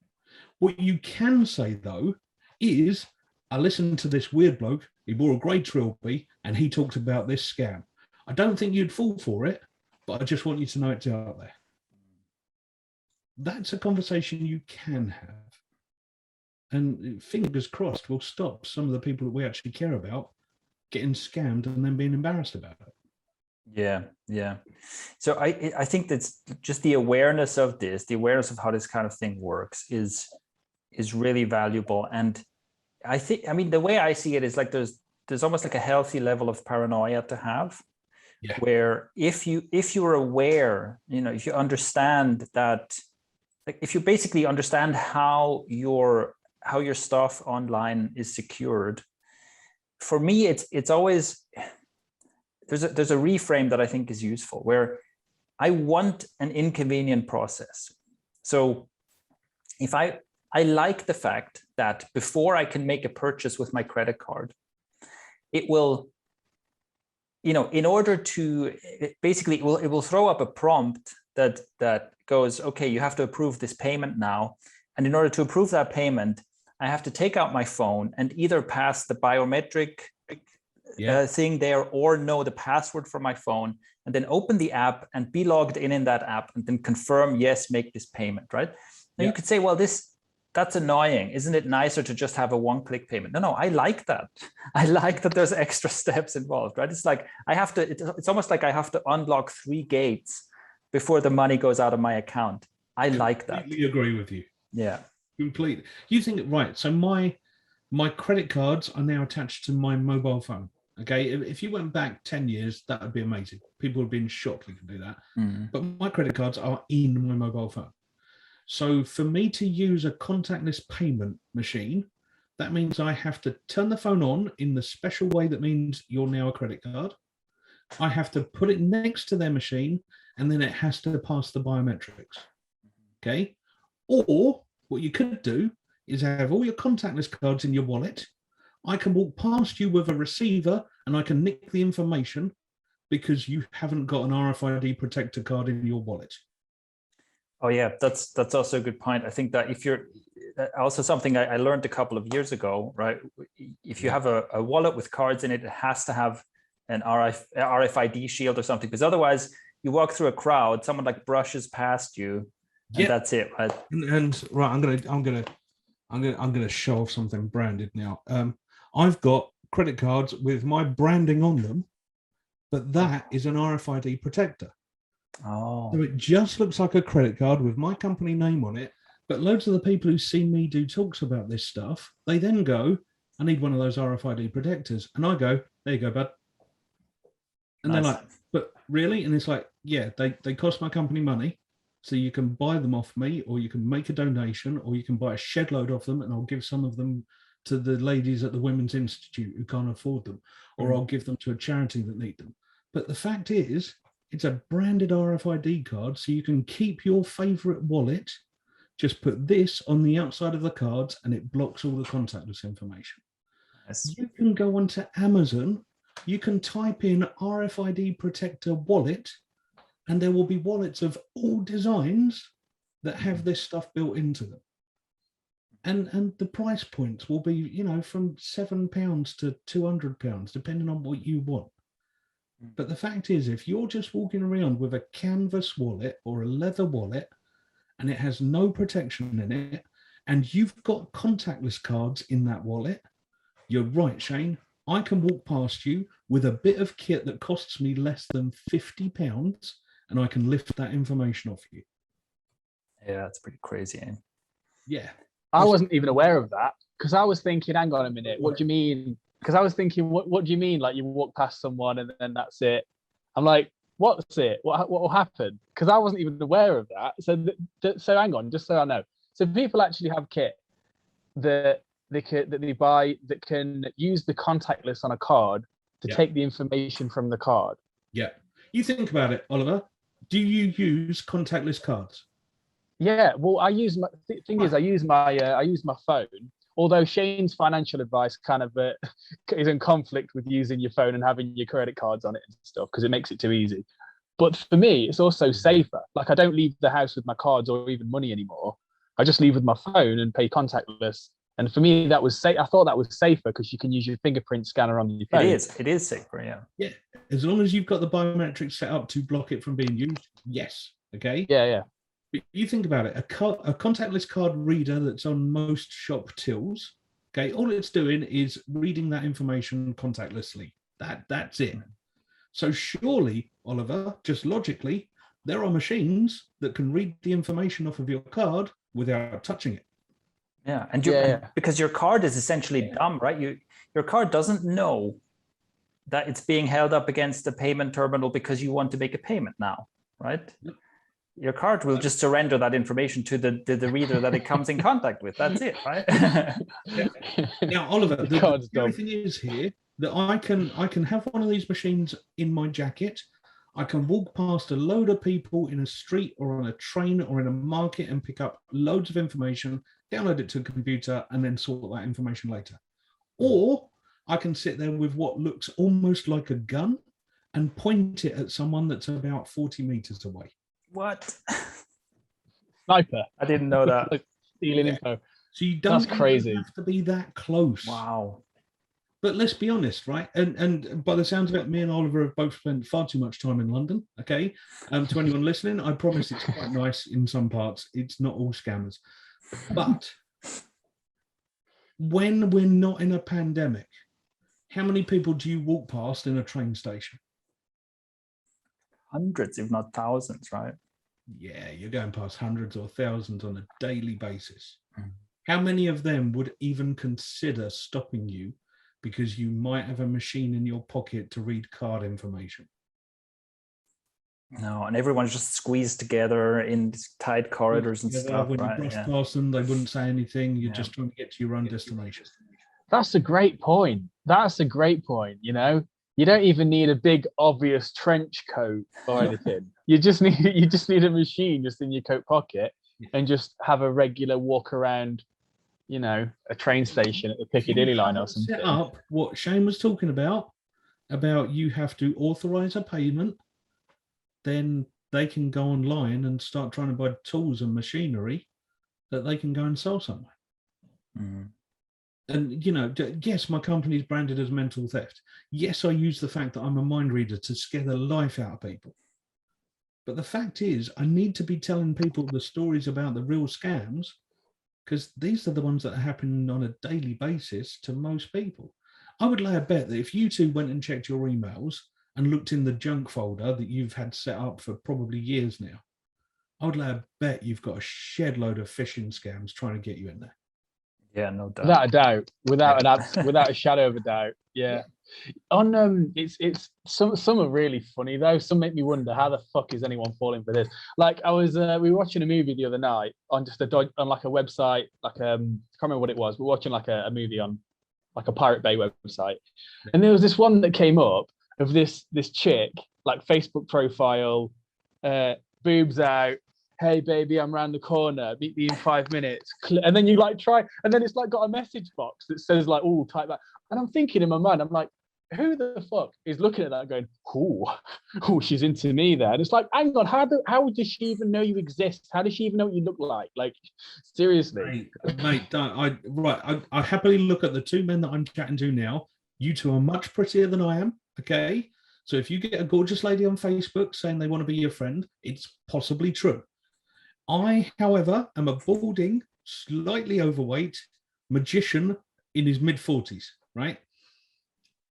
What you can say, though, is, I listened to this weird bloke, he wore a grey trilby, and he talked about this scam. I don't think you'd fall for it, but I just want you to know it's out there. That's a conversation you can have. And fingers crossed, we'll stop some of the people that we actually care about getting scammed and then being embarrassed about it. Yeah. So I think that's just the awareness of this, the awareness of how this kind of thing works is really valuable. And I mean, the way I see it is like there's almost like a healthy level of paranoia to have, where if you're aware, if you understand that, like if you basically understand how your stuff online is secured. For me, it's always there's a reframe that I think is useful, where I want an inconvenient process. So if I like the fact that before I can make a purchase with my credit card, it will, in order to basically, it will throw up a prompt that goes, okay, you have to approve this payment now. And in order to approve that payment, I have to take out my phone and either pass the biometric thing there or know the password for my phone, and then open the app and be logged in that app and then confirm, yes, make this payment, right? Now you could say, well, that's annoying. Isn't it nicer to just have a one-click payment? No, I like that. I like that there's extra steps involved, right? It's like it's almost like I have to unlock 3 gates before the money goes out of my account. I like that. Completely agree with you. Yeah. Completely. You think, right, so my credit cards are now attached to my mobile phone. Okay, if you went back 10 years, that would be amazing. People would have been shocked we can do that. But my credit cards are in my mobile phone. So for me to use a contactless payment machine, that means I have to turn the phone on in the special way that means you're now a credit card. I have to put it next to their machine, and then it has to pass the biometrics. Okay? Or what you could do is have all your contactless cards in your wallet. I can walk past you with a receiver and I can nick the information because you haven't got an RFID protector card in your wallet. Oh yeah, that's also a good point. I think that if you're also something I learned a couple of years ago, right? If you have a wallet with cards in it, it has to have an RFID shield or something, because otherwise you walk through a crowd, someone like brushes past you, and that's it, right? And right, I'm gonna show off something branded now. I've got credit cards with my branding on them, but that is an RFID protector. Oh. So it just looks like a credit card with my company name on it. But loads of the people who see me do talks about this stuff, they then go, I need one of those RFID protectors. And I go, there you go, bud. And They're like, but really? And it's like, yeah, they cost my company money. So you can buy them off me, or you can make a donation, or you can buy a shed load of them, and I'll give some of them to the ladies at the Women's Institute who can't afford them, or I'll give them to a charity that need them. But the fact is, It's a branded RFID card, so you can keep your favorite wallet. Just put this on the outside of the cards and it blocks all the contactless information. Yes. You can go onto Amazon, you can type in RFID protector wallet, and there will be wallets of all designs that have this stuff built into them. And the price points will be, you know, from £7 to £200, depending on what you want. But the fact is, if you're just walking around with a canvas wallet or a leather wallet and it has no protection in it, and you've got contactless cards in that wallet, you're right, Shane. I can walk past you with a bit of kit that costs me less than £50, and I can lift that information off you. Yeah, it's pretty crazy. Eh? Yeah. I wasn't even aware of that because I was thinking, hang on a minute, what do you mean? Because I was thinking, what do you mean? Like you walk past someone and then that's it. I'm like, what's it? What will happen? Because I wasn't even aware of that. So hang on, just so I know. So people actually have kit that they buy that can use the contactless on a card to take the information from the card. Yeah. You think about it, Oliver. Do you use contactless cards? Yeah. Well, I use my thing is I use my phone. Although Shane's financial advice kind of is in conflict with using your phone and having your credit cards on it and stuff because it makes it too easy. But for me, it's also safer. Like I don't leave the house with my cards or even money anymore. I just leave with my phone and pay contactless. And for me, that was safe. I thought that was safer because you can use your fingerprint scanner on your phone. It is safer, yeah. Yeah, as long as you've got the biometrics set up to block it from being used, yes. Okay. Yeah. But you think about it, a contactless card reader that's on most shop tills, okay, all it's doing is reading that information contactlessly. That's it. So surely, Oliver, just logically, there are machines that can read the information off of your card without touching it. Yeah, and because your card is essentially dumb, right? Your card doesn't know that it's being held up against the payment terminal because you want to make a payment now, right? Yep. Your card will just surrender that information to the reader that it comes in contact with. That's it, right? Now, Oliver, the thing is here that I can have one of these machines in my jacket. I can walk past a load of people in a street or on a train or in a market and pick up loads of information, download it to a computer, and then sort that information later. Or I can sit there with what looks almost like a gun and point it at someone that's about 40 meters away. What? Sniper. I didn't know that. Like stealing info. So you don't crazy. have to be that close. Wow. But let's be honest, right? And by the sounds of it, me and Oliver have both spent far too much time in London. Okay. To anyone listening, I promise it's quite nice in some parts. It's not all scammers. But when we're not in a pandemic, how many people do you walk past in a train station? Hundreds, if not thousands, right? Yeah, you're going past hundreds or thousands on a daily basis. How many of them would even consider stopping you because you might have a machine in your pocket to read card information? No, and everyone's just squeezed together in tight corridors and stuff. When right? you cross past them, they wouldn't say anything. You're just trying to get to your own destination. That's a great point. You know, you don't even need a big obvious trench coat or anything. You just need a machine just in your coat pocket and just have a regular walk around, you know, a train station at the Piccadilly line or something. Set up what Shane was talking about you have to authorize a payment, then they can go online and start trying to buy tools and machinery that they can go and sell somewhere. And, you know, yes, my company's branded as mental theft. Yes, I use the fact that I'm a mind reader to scare the life out of people. But the fact is, I need to be telling people the stories about the real scams because these are the ones that are happening on a daily basis to most people. I would lay a bet that if you two went and checked your emails and looked in the junk folder that you've had set up for probably years now, I would lay a bet you've got a shed load of phishing scams trying to get you in there. Yeah, no doubt. Without a doubt, without a shadow of a doubt. Yeah. On it's some are really funny though. Some make me wonder how the fuck is anyone falling for this. Like I was we were watching a movie the other night on just on like a website, like I can't remember what it was. We're watching like a movie on like a Pirate Bay website, and there was this one that came up of this chick like Facebook profile, boobs out. Hey baby, I'm around the corner. Meet me in 5 minutes. And then you like try, and then it's like got a message box that says like, "Oh, type that." And I'm thinking in my mind, I'm like, who the fuck is looking at that going, oh, she's into me there? And it's like, hang on, how does she even know you exist? How does she even know what you look like? Like, seriously. Mate, I happily look at the two men that I'm chatting to now. You two are much prettier than I am, okay? So if you get a gorgeous lady on Facebook saying they want to be your friend, it's possibly true. I, however, am a balding, slightly overweight magician in his mid-40s, right?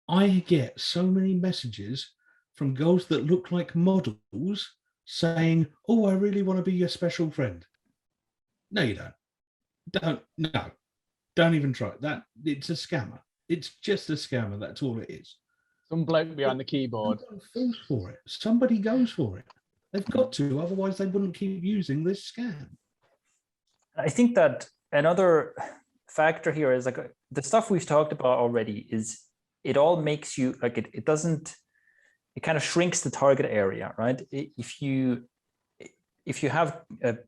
I get so many messages from girls that look like models saying, "Oh, I really want to be your special friend." No, you don't. Don't even try it. That it's a scammer. It's just a scammer. That's all it is. Some bloke behind the keyboard. Somebody falls for it. Somebody goes for it. They've got to, otherwise they wouldn't keep using this scam. I think that another factor here is like the stuff we've talked about already is it all makes you like it doesn't, it kind of shrinks the target area, right? If you have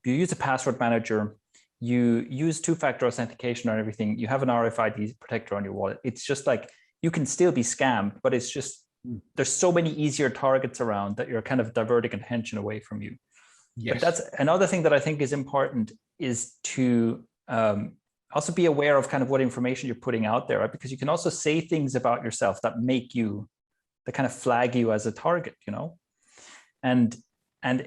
you use a password manager, you use two-factor authentication on everything, you have an RFID protector on your wallet, it's just like you can still be scammed, but it's just there's so many easier targets around that you're kind of diverting attention away from you. Yes. But that's another thing that I think is important is to also be aware of kind of what information you're putting out there, right? Because you can also say things about yourself that make you, that kind of flag you as a target, you know? And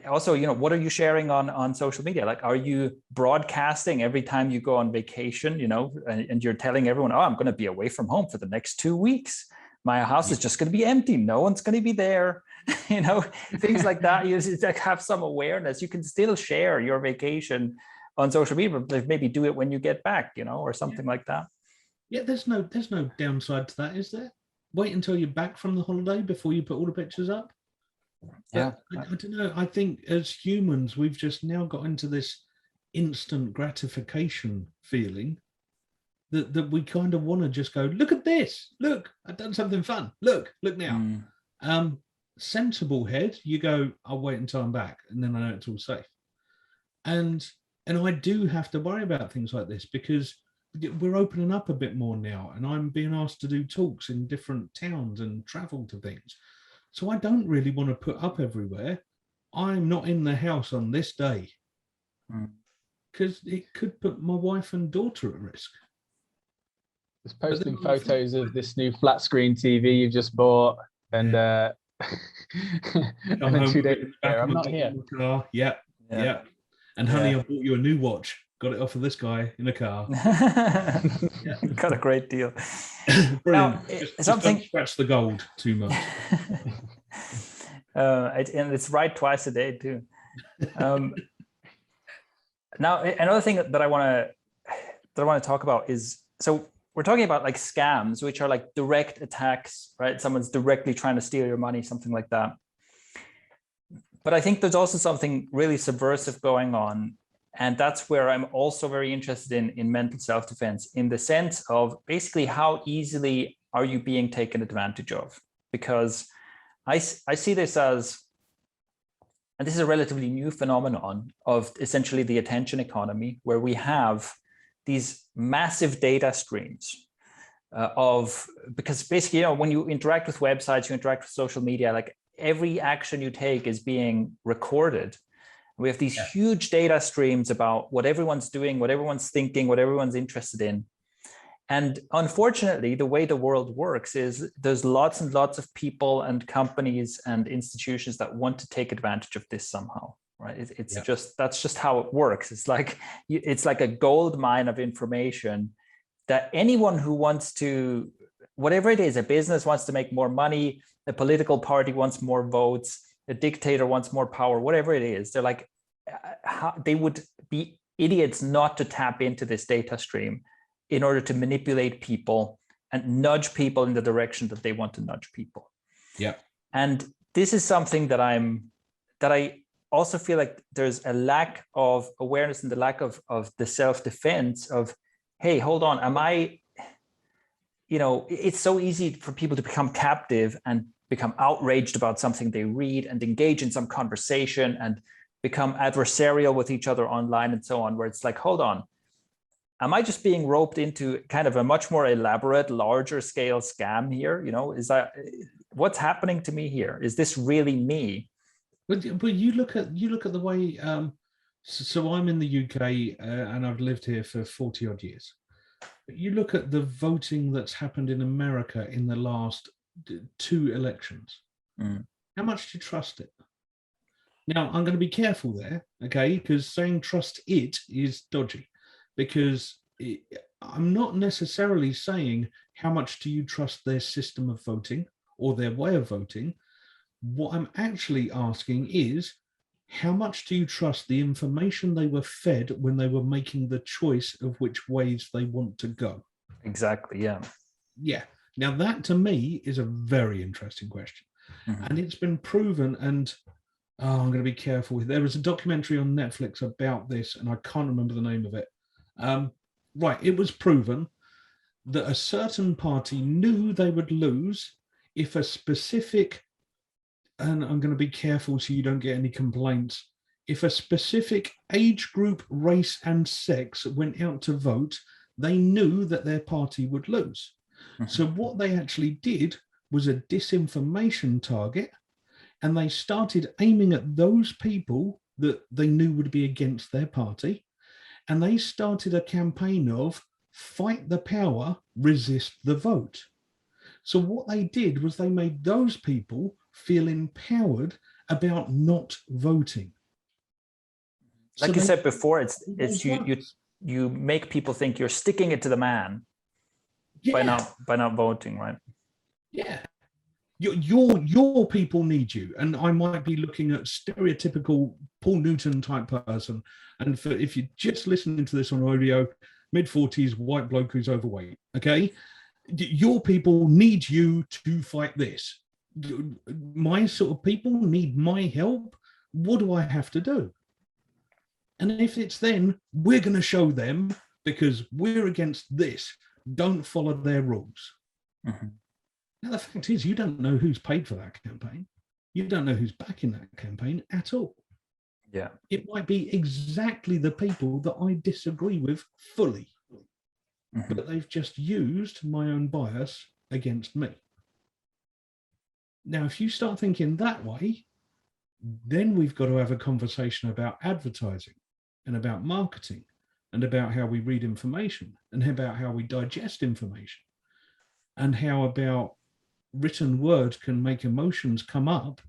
also, you know, what are you sharing on social media? Like, are you broadcasting every time you go on vacation, you know, and you're telling everyone, oh, I'm going to be away from home for the next 2 weeks. My house is just going to be empty. No one's going to be there. You know, things like that. You just have some awareness. You can still share your vacation on social media, but maybe do it when you get back, you know, or something like that. Yeah, there's no downside to that, is there? Wait until you're back from the holiday before you put all the pictures up. Yeah. I don't know. I think as humans, we've just now got into this instant gratification feeling that we kind of want to just go, look at this. Look, I've done something fun. Look now. Sensible head, you go, I'll wait until I'm back, and then I know it's all safe. And I do have to worry about things like this because we're opening up a bit more now, and I'm being asked to do talks in different towns and travel to things. So I don't really want to put up everywhere, I'm not in the house on this day, because it could put my wife and daughter at risk. Just posting photos of this new flat screen TV you've just bought, and and then 2 days later, I'm not here. Yep. And honey, I bought you a new watch. Got it off of this guy in a car. Got a great deal. Brilliant. Now, just something don't scratch the gold too much. And it's right twice a day too. Now, another thing that I want to talk about is, so we're talking about like scams, which are like direct attacks, right? Someone's directly trying to steal your money, something like that. But I think there's also something really subversive going on. And that's where I'm also very interested in mental self-defense, in the sense of basically how easily are you being taken advantage of? Because I see this as, and this is a relatively new phenomenon of essentially the attention economy, where we have these massive data streams because basically, you know, when you interact with websites, you interact with social media, like every action you take is being recorded. We have these huge data streams about what everyone's doing, what everyone's thinking, what everyone's interested in. And unfortunately, the way the world works is there's lots and lots of people and companies and institutions that want to take advantage of this somehow, right? It's just, that's just how it works. It's like a gold mine of information that anyone who wants to, whatever it is, a business wants to make more money, a political party wants more votes, a dictator wants more power, whatever it is, they're like, they would be idiots not to tap into this data stream in order to manipulate people and nudge people in the direction that they want to nudge people. Yeah. And this is something that I also feel like there's a lack of awareness and the lack of the self-defense of, hey, hold on, am I, you know, it's so easy for people to become captive and become outraged about something they read and engage in some conversation and become adversarial with each other online and so on, where it's like, hold on, am I just being roped into kind of a much more elaborate, larger scale scam here? You know, is that what's happening to me here? Is this really me? But you look at the way. So I'm in the UK and I've lived here for 40 odd years. But you look at the voting that's happened in America in the last 2 elections. How much do you trust it? Now, I'm going to be careful there, okay, because saying trust it is dodgy, because I'm not necessarily saying how much do you trust their system of voting or their way of voting. What I'm actually asking is, how much do you trust the information they were fed when they were making the choice of which ways they want to go? Exactly, yeah. Yeah. Now, that to me is a very interesting question. And it's been proven, and I'm going to be careful. There was a documentary on Netflix about this, and I can't remember the name of it. Right, it was proven that a certain party knew they would lose if a specific, and I'm going to be careful so you don't get any complaints, if a specific age group, race, and sex went out to vote, they knew that their party would lose. So what they actually did was a disinformation target, and they started aiming at those people that they knew would be against their party, and they started a campaign of fight the power, resist the vote. So what they did was they made those people feel empowered about not voting. Like So you said before, it's you you make people think you're sticking it to the man by not voting, right? Yeah. Your people need you, and I might be looking at stereotypical Paul Newton type person, and if you're just listening to this on audio, mid-40s, white bloke who's overweight, okay, your people need you to fight this. My sort of people need my help. What do I have to do? And if it's then, we're going to show them because we're against this, don't follow their rules. Now, the fact is, you don't know who's paid for that campaign. You don't know who's backing that campaign at all. Yeah. It might be exactly the people that I disagree with fully, but they've just used my own bias against me. Now, if you start thinking that way, then we've got to have a conversation about advertising and about marketing and about how we read information and about how we digest information and how about written word can make emotions come up,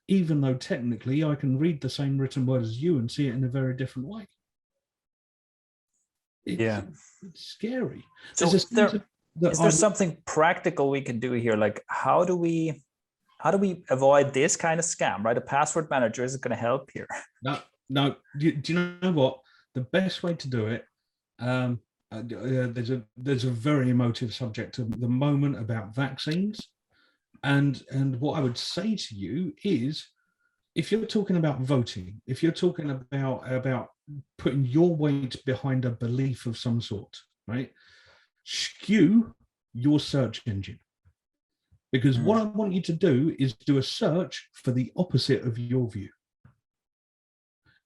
even though technically I can read the same written word as you and see it in a very different way. It's scary. So is there something practical we can do here? Like, how do we avoid this kind of scam, right? A password manager isn't going to help here. No. Do you know what? The best way to do it, there's a very emotive subject at the moment about vaccines. And what I would say to you is, if you're talking about voting, if you're talking about putting your weight behind a belief of some sort, right? Skew your search engine. Because what I want you to do is do a search for the opposite of your view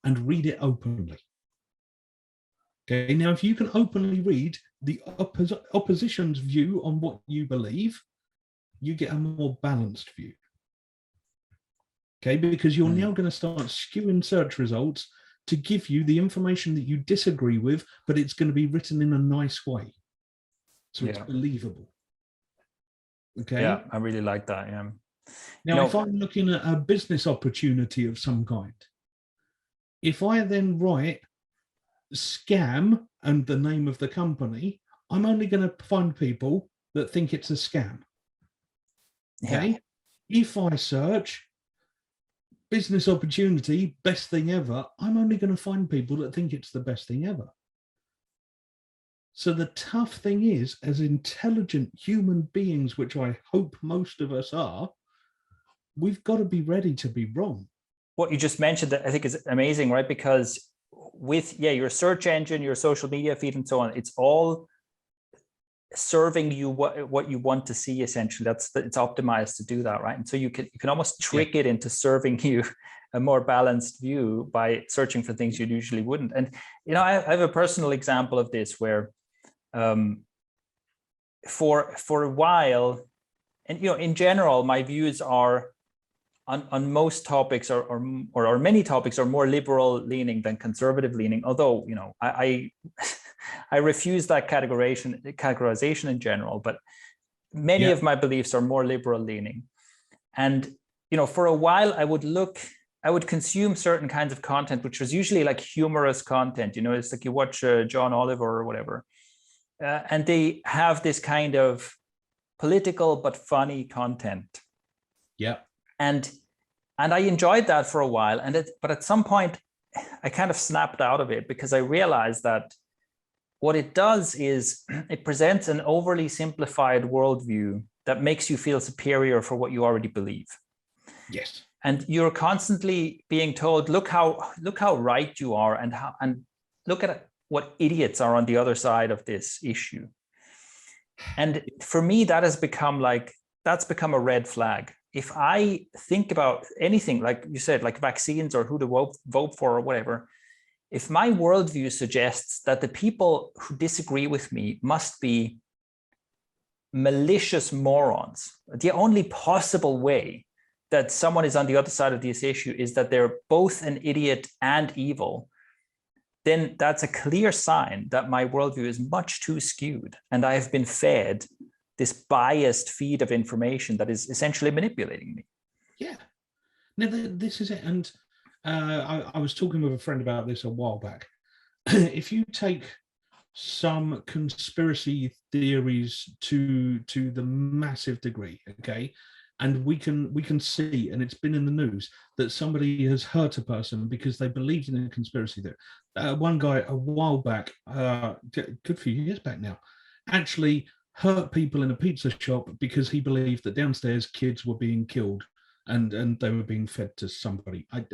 and read it openly. Okay, now if you can openly read the opposition's view on what you believe, you get a more balanced view. Okay, because you're now going to start skewing search results to give you the information that you disagree with, but it's going to be written in a nice way. So it's believable. Okay. Yeah, I really like that. Yeah. Now, if I'm looking at a business opportunity of some kind, if I then write scam and the name of the company, I'm only going to find people that think it's a scam. Okay. If I search business opportunity, best thing ever, I'm only going to find people that think it's the best thing ever. So the tough thing is, as intelligent human beings, which I hope most of us are, we've got to be ready to be wrong. What you just mentioned, I think, is amazing, right? Because with your search engine, your social media feed, and so on, it's all serving you what you want to see. Essentially, it's optimized to do that, right? And so you can almost trick it into serving you a more balanced view by searching for things you usually wouldn't. And I have a personal example of this where for a while, and in general, my views are on most topics or many topics are more liberal leaning than conservative leaning. Although I I refuse that categorization in general, but many of my beliefs are more liberal leaning. And for a while, I would consume certain kinds of content, which was usually like humorous content. It's like you watch John Oliver or whatever, and they have this kind of political but funny content. Yeah. And I enjoyed that for a while, but at some point I kind of snapped out of it because I realized that what it does is it presents an overly simplified worldview that makes you feel superior for what you already believe. Yes. And you're constantly being told, look how right you are, and look at what idiots are on the other side of this issue. And for me, that's become a red flag. If I think about anything, like you said, like vaccines or who to vote for or whatever, if my worldview suggests that the people who disagree with me must be malicious morons, the only possible way that someone is on the other side of this issue is that they're both an idiot and evil, then that's a clear sign that my worldview is much too skewed. And I have been fed this biased feed of information that is essentially manipulating me. Yeah. Now, this is it. And I was talking with a friend about this a while back. If you take some conspiracy theories to the massive degree, okay, and we can see, and it's been in the news, that somebody has hurt a person because they believed in a conspiracy theory. One guy a while back, good few years back now, actually hurt people in a pizza shop because he believed that downstairs kids were being killed and they were being fed to somebody. I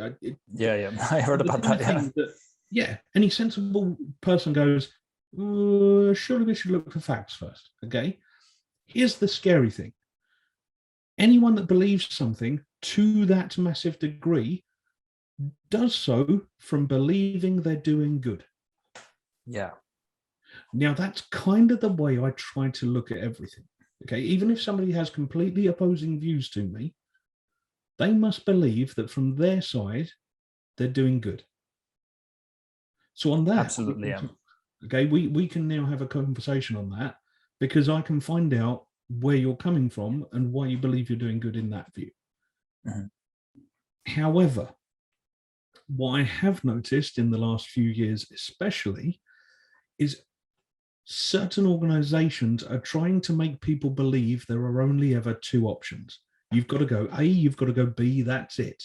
heard about that. Yeah, any sensible person goes, surely we should look for facts first. Okay, here's the scary thing. Anyone that believes something to that massive degree does so from believing they're doing good. Yeah. Now, that's kind of the way I try to look at everything. Okay, even if somebody has completely opposing views to me, they must believe that from their side, they're doing good. So on that, absolutely, yeah. Okay, we can now have a conversation on that because I can find out where you're coming from and why you believe you're doing good in that view. Mm-hmm. However, what I have noticed in the last few years especially is certain organizations are trying to make people believe there are only ever two options. You've got to go A, you've got to go B, that's it.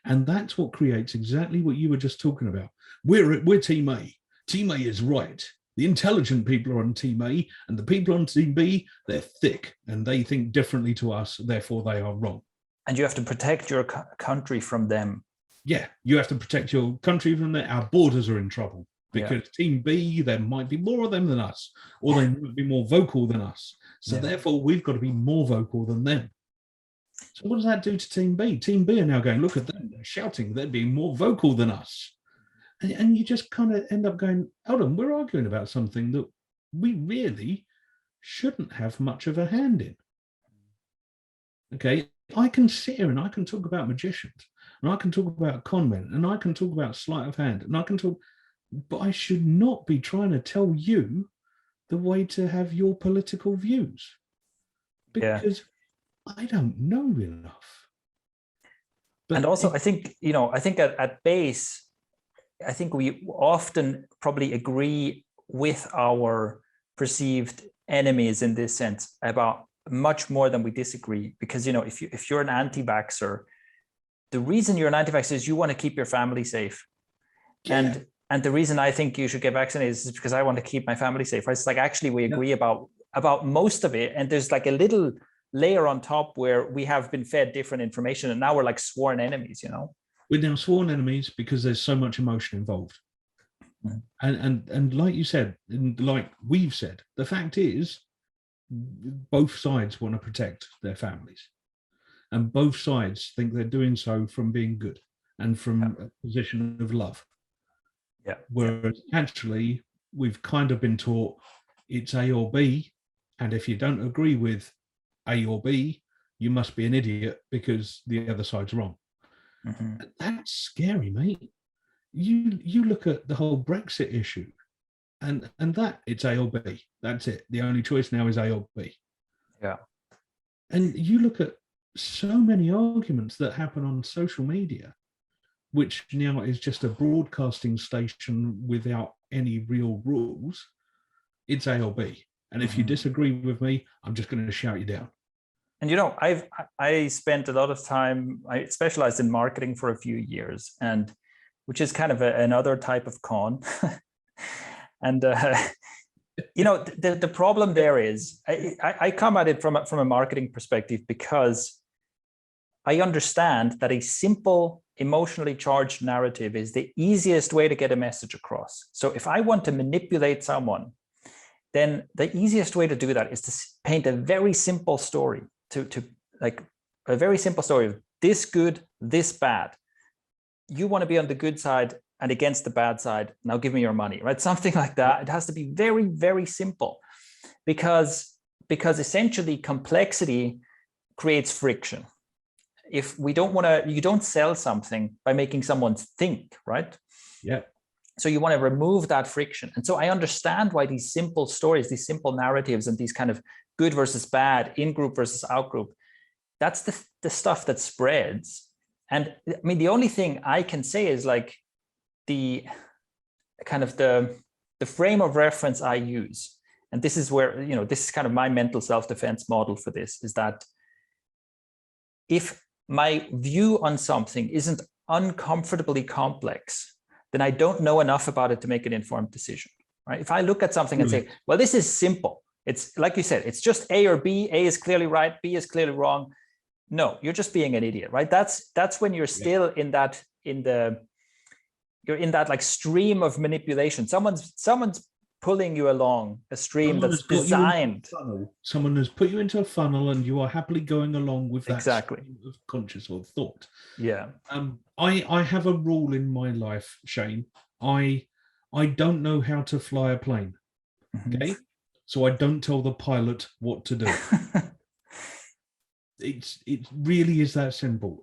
And that's what creates exactly what you were just talking about. We're Team A. Team A is right. The intelligent people are on Team A, and the people on Team B, they're thick, and they think differently to us, therefore they are wrong. And you have to protect your country from them. Yeah, you have to protect your country from them. Our borders are in trouble because Team B, there might be more of them than us, or they might be more vocal than us. So therefore, we've got to be more vocal than them. So what does that do to Team B? Team B are now going, look at them, they're shouting, they're being more vocal than us. And you just kind of end up going, hold on, we're arguing about something that we really shouldn't have much of a hand in. Okay, I can sit here and I can talk about magicians, and I can talk about con men, and I can talk about sleight of hand, and I can talk, but I should not be trying to tell you the way to have your political views because I don't know enough. But and also, I think at base, I think we often probably agree with our perceived enemies in this sense about much more than we disagree. Because, if you're an anti-vaxxer, the reason you're an anti-vaxxer is you want to keep your family safe. Yeah. And the reason I think you should get vaccinated is because I want to keep my family safe. Right? It's like, actually, we agree about most of it. And there's like a little layer on top where we have been fed different information. And now we're like sworn enemies, We're now sworn enemies because there's so much emotion involved. Mm-hmm. And like you said, and like we've said, the fact is both sides want to protect their families, and both sides think they're doing so from being good and from a position of love. Yeah. Whereas actually, we've kind of been taught it's A or B, and if you don't agree with A or B, you must be an idiot because the other side's wrong. Mm-hmm. That's scary, mate. You look at the whole Brexit issue, and that it's A or B. That's it. The only choice now is A or B. Yeah. And you look at so many arguments that happen on social media, which now is just a broadcasting station without any real rules. It's A or B. And if you disagree with me, I'm just going to shout you down. And I spent a lot of time. I specialized in marketing for a few years, and which is kind of another type of con. And the problem there is I come at it from a marketing perspective, because I understand that a simple emotionally charged narrative is the easiest way to get a message across. So if I want to manipulate someone, then the easiest way to do that is to paint a very simple story, to like a very simple story of this good, this bad. You want to be on the good side and against the bad side. Now give me your money, right? Something like that. It has to be very, very simple, because essentially complexity creates friction. If we don't want to, you don't sell something by making someone think, right? Yeah. So you want to remove that friction. And so I understand why these simple stories, these simple narratives, and these kind of good versus bad, in-group versus out-group, that's the stuff that spreads. And I mean, the only thing I can say is like the kind of the frame of reference I use. And this is where, this is kind of my mental self-defense model for this, is that if my view on something isn't uncomfortably complex, then I don't know enough about it to make an informed decision, right? If I look at something and say, well, this is simple. It's like you said, it's just A or B. A is clearly right. B is clearly wrong. No, you're just being an idiot, right? That's when you're still in that like stream of manipulation. Someone's pulling you along a stream that's designed. Someone has put you into a funnel, and you are happily going along with that exactly stream of conscious or thought. Yeah. I have a rule in my life, Shane. I don't know how to fly a plane. Okay, so I don't tell the pilot what to do. It really is that simple.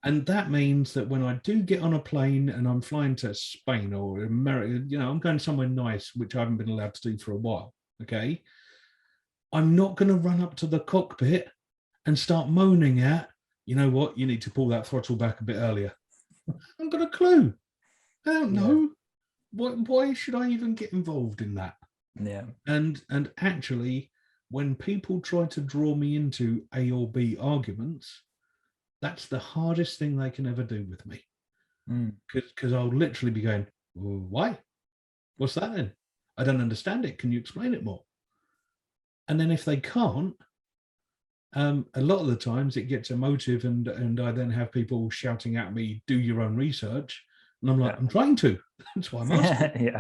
And that means that when I do get on a plane and I'm flying to Spain or America, I'm going somewhere nice, which I haven't been allowed to do for a while, okay? I'm not going to run up to the cockpit and start moaning at, you know what, you need to pull that throttle back a bit earlier. I haven't got a clue. I don't know. Why should I even get involved in that? Yeah. And actually, when people try to draw me into A or B arguments, that's the hardest thing they can ever do with me. Because I'll literally be going, well, why? What's that then? I don't understand it. Can you explain it more? And then if they can't, a lot of the times it gets emotive, and I then have people shouting at me, do your own research. And I'm like, I'm trying to. That's why I'm asking.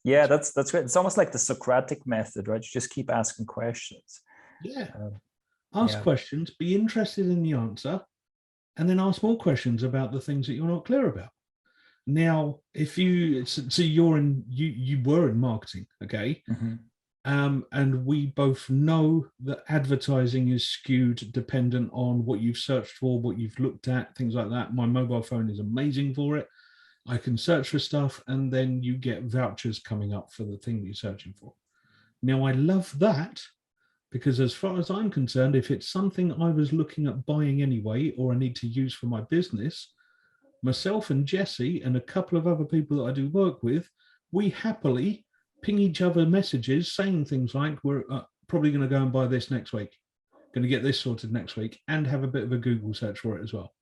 Yeah, that's great. It's almost like the Socratic method, right? You just keep asking questions. Yeah. Ask questions, be interested in the answer, and then ask more questions about the things that you're not clear about. Now, if you were in marketing, okay? And we both know that advertising is skewed dependent on what you've searched for, what you've looked at, things like that. My mobile phone is amazing for it. I can search for stuff, and then you get vouchers coming up for the thing you're searching for. Now, I love that, because as far as I'm concerned, if it's something I was looking at buying anyway, or I need to use for my business, myself and Jesse and a couple of other people that I do work with, we happily ping each other messages saying things like, we're probably going to go and buy this next week, going to get this sorted next week, and have a bit of a Google search for it as well.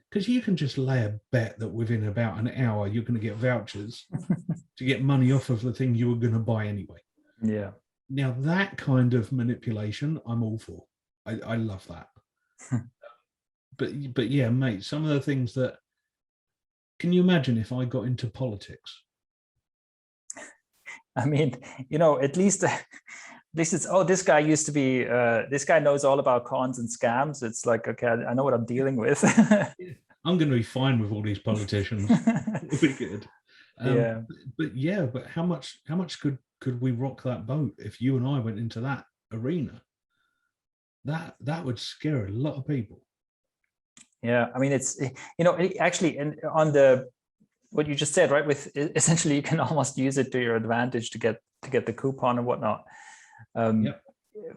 Because you can just lay a bet that within about an hour, you're going to get vouchers to get money off of the thing you were going to buy anyway. Yeah. Now, that kind of manipulation, I'm all for. I love that. But yeah, mate, some of the things that, can you imagine if I got into politics? I mean, at least this is, oh, this guy used to be, this guy knows all about cons and scams. It's like, okay, I know what I'm dealing with. I'm going to be fine with all these politicians. It'll be good. Yeah. But how much could we rock that boat if you and I went into that arena? That would scare a lot of people. Yeah, I mean, it's, actually, and on what you just said, right? With essentially, you can almost use it to your advantage to get the coupon and whatnot. Yep.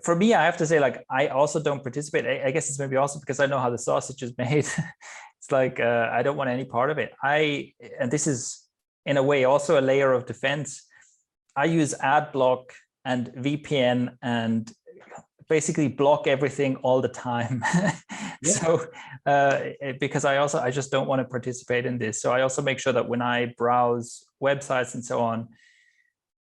For me, I have to say, like, I also don't participate. I guess it's maybe also because I know how the sausage is made. It's like I don't want any part of it. And this is in a way also a layer of defense. I use ad block and VPN and basically block everything all the time. Yeah. So because I just don't want to participate in this. So I also make sure that when I browse websites and so on,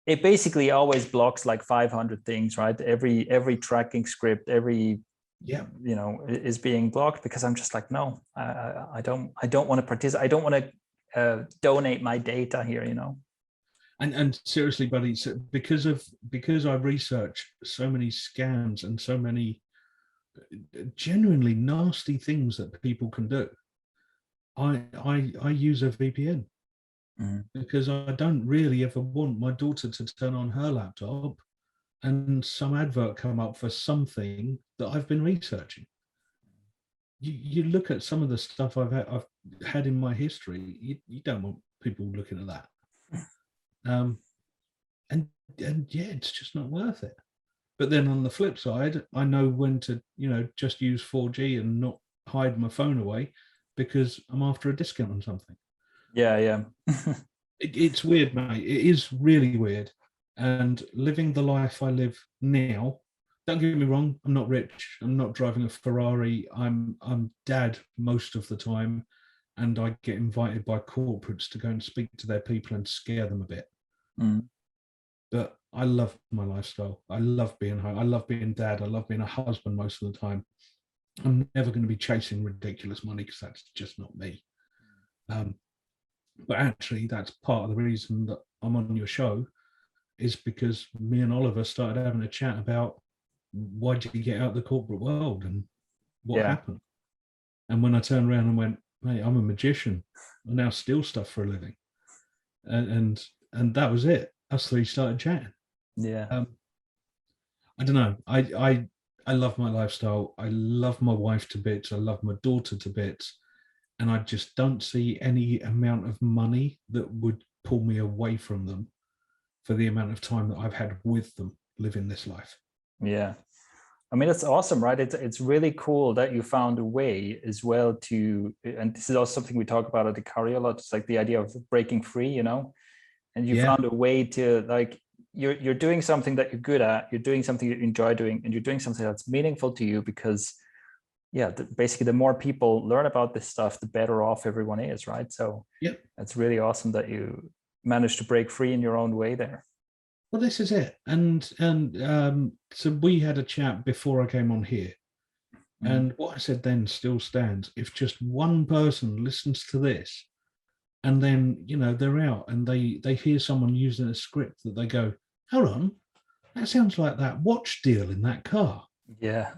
it basically always blocks like 500 things, right? Every tracking script, is being blocked, because I'm just like, no, I don't want to participate. I don't want to donate my data here, And seriously, buddy, so because I research so many scams and so many genuinely nasty things that people can do, I use a VPN. Because I don't really ever want my daughter to turn on her laptop and some advert come up for something that I've been researching. You look at some of the stuff I've had in my history. You don't want people looking at that. And yeah, it's just not worth it. But then on the flip side, I know when to just use 4G and not hide my phone away because I'm after a discount on something. Yeah. It's weird, mate. It is really weird. And living the life I live now, don't get me wrong, I'm not rich. I'm not driving a Ferrari. I'm dad most of the time, and I get invited by corporates to go and speak to their people and scare them a bit. But I love my lifestyle. I love being home. I love being dad. I love being a husband most of the time. I'm never going to be chasing ridiculous money because that's just not me. But actually, that's part of the reason that I'm on your show, is because me and Oliver started having a chat about why did you get out of the corporate world and what happened. And when I turned around and went, mate, I'm a magician. I now steal stuff for a living. And that was it. Us three started chatting. Yeah. I don't know. I love my lifestyle. I love my wife to bits. I love my daughter to bits. And I just don't see any amount of money that would pull me away from them for the amount of time that I've had with them living this life. Yeah. I mean, it's awesome, right? It's really cool that you found a way as well to, and this is also something we talk about at ikario a lot. It's like the idea of breaking free, and you found a way to, like, you're doing something that you're good at, you're doing something you enjoy doing, and you're doing something that's meaningful to you because basically the more people learn about this stuff, the better off everyone is, right? So it's really awesome that you managed to break free in your own way there. Well, this is it. And so we had a chat before I came on here. And what I said then still stands. If just one person listens to this and then, they're out and they hear someone using a script that they go, hold on, that sounds like that watch deal in that car. Yeah.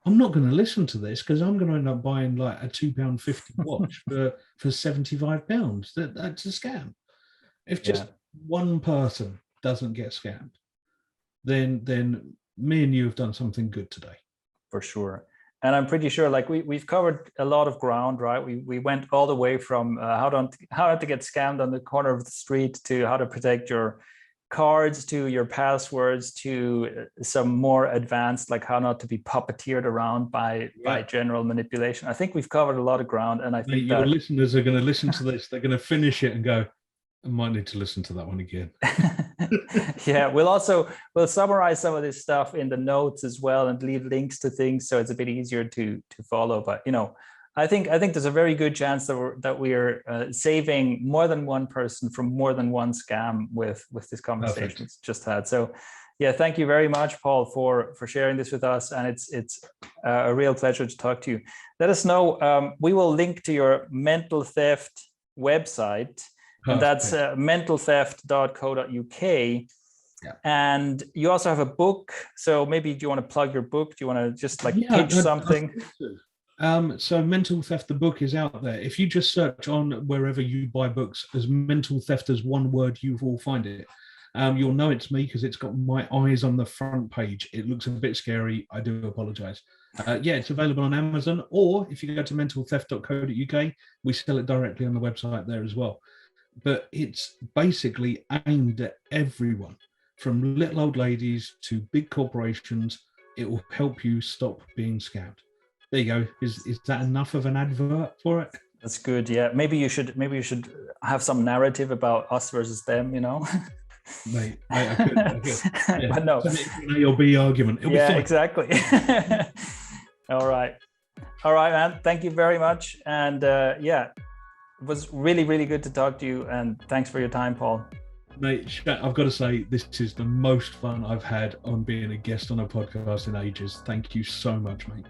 I'm not going to listen to this because I'm going to end up buying like a £2.50 watch for £75. That's a scam. If just one person doesn't get scammed, then me and you have done something good today. For sure. And I'm pretty sure, like, we've covered a lot of ground, right? We went all the way from how to get scammed on the corner of the street to how to protect your cards, to your passwords, to some more advanced, like how not to be puppeteered around by general manipulation. I think we've covered a lot of ground, and I think your listeners are going to listen to this. They're going to finish it and go, I might need to listen to that one again. Yeah, we'll summarize some of this stuff in the notes as well and leave links to things so it's a bit easier to follow. But I think there's a very good chance that we're saving more than one person from more than one scam with this conversation it's just had. So yeah, thank you very much, Paul, for sharing this with us, and it's a real pleasure to talk to you. Let us know. We will link to your mental theft website. And that's mentaltheft.co.uk. Yeah. And you also have a book. So maybe do you want to plug your book? Do you want to just like Yeah, pitch something? So Mental Theft, the book is out there. If you just search on wherever you buy books as Mental Theft as one word, you will find it. You'll know it's me because it's got my eyes on the front page. It looks a bit scary. I do apologize. Yeah, it's available on Amazon, or if you go to mentaltheft.co.uk, we sell it directly on the website there as well. But it's basically aimed at everyone, from little old ladies to big corporations. It will help you stop being scammed. There you go. Is that enough of an advert for it? That's good. Yeah. Maybe you should have some narrative about us versus them, you know? Mate, I could. Yeah. But no. It's an A or B argument. It'll be fine. Exactly. All right, man. Thank you very much. And yeah, it was really, really good to talk to you. And thanks for your time, Paul. Mate, I've got to say, this is the most fun I've had on being a guest on a podcast in ages. Thank you so much, mate.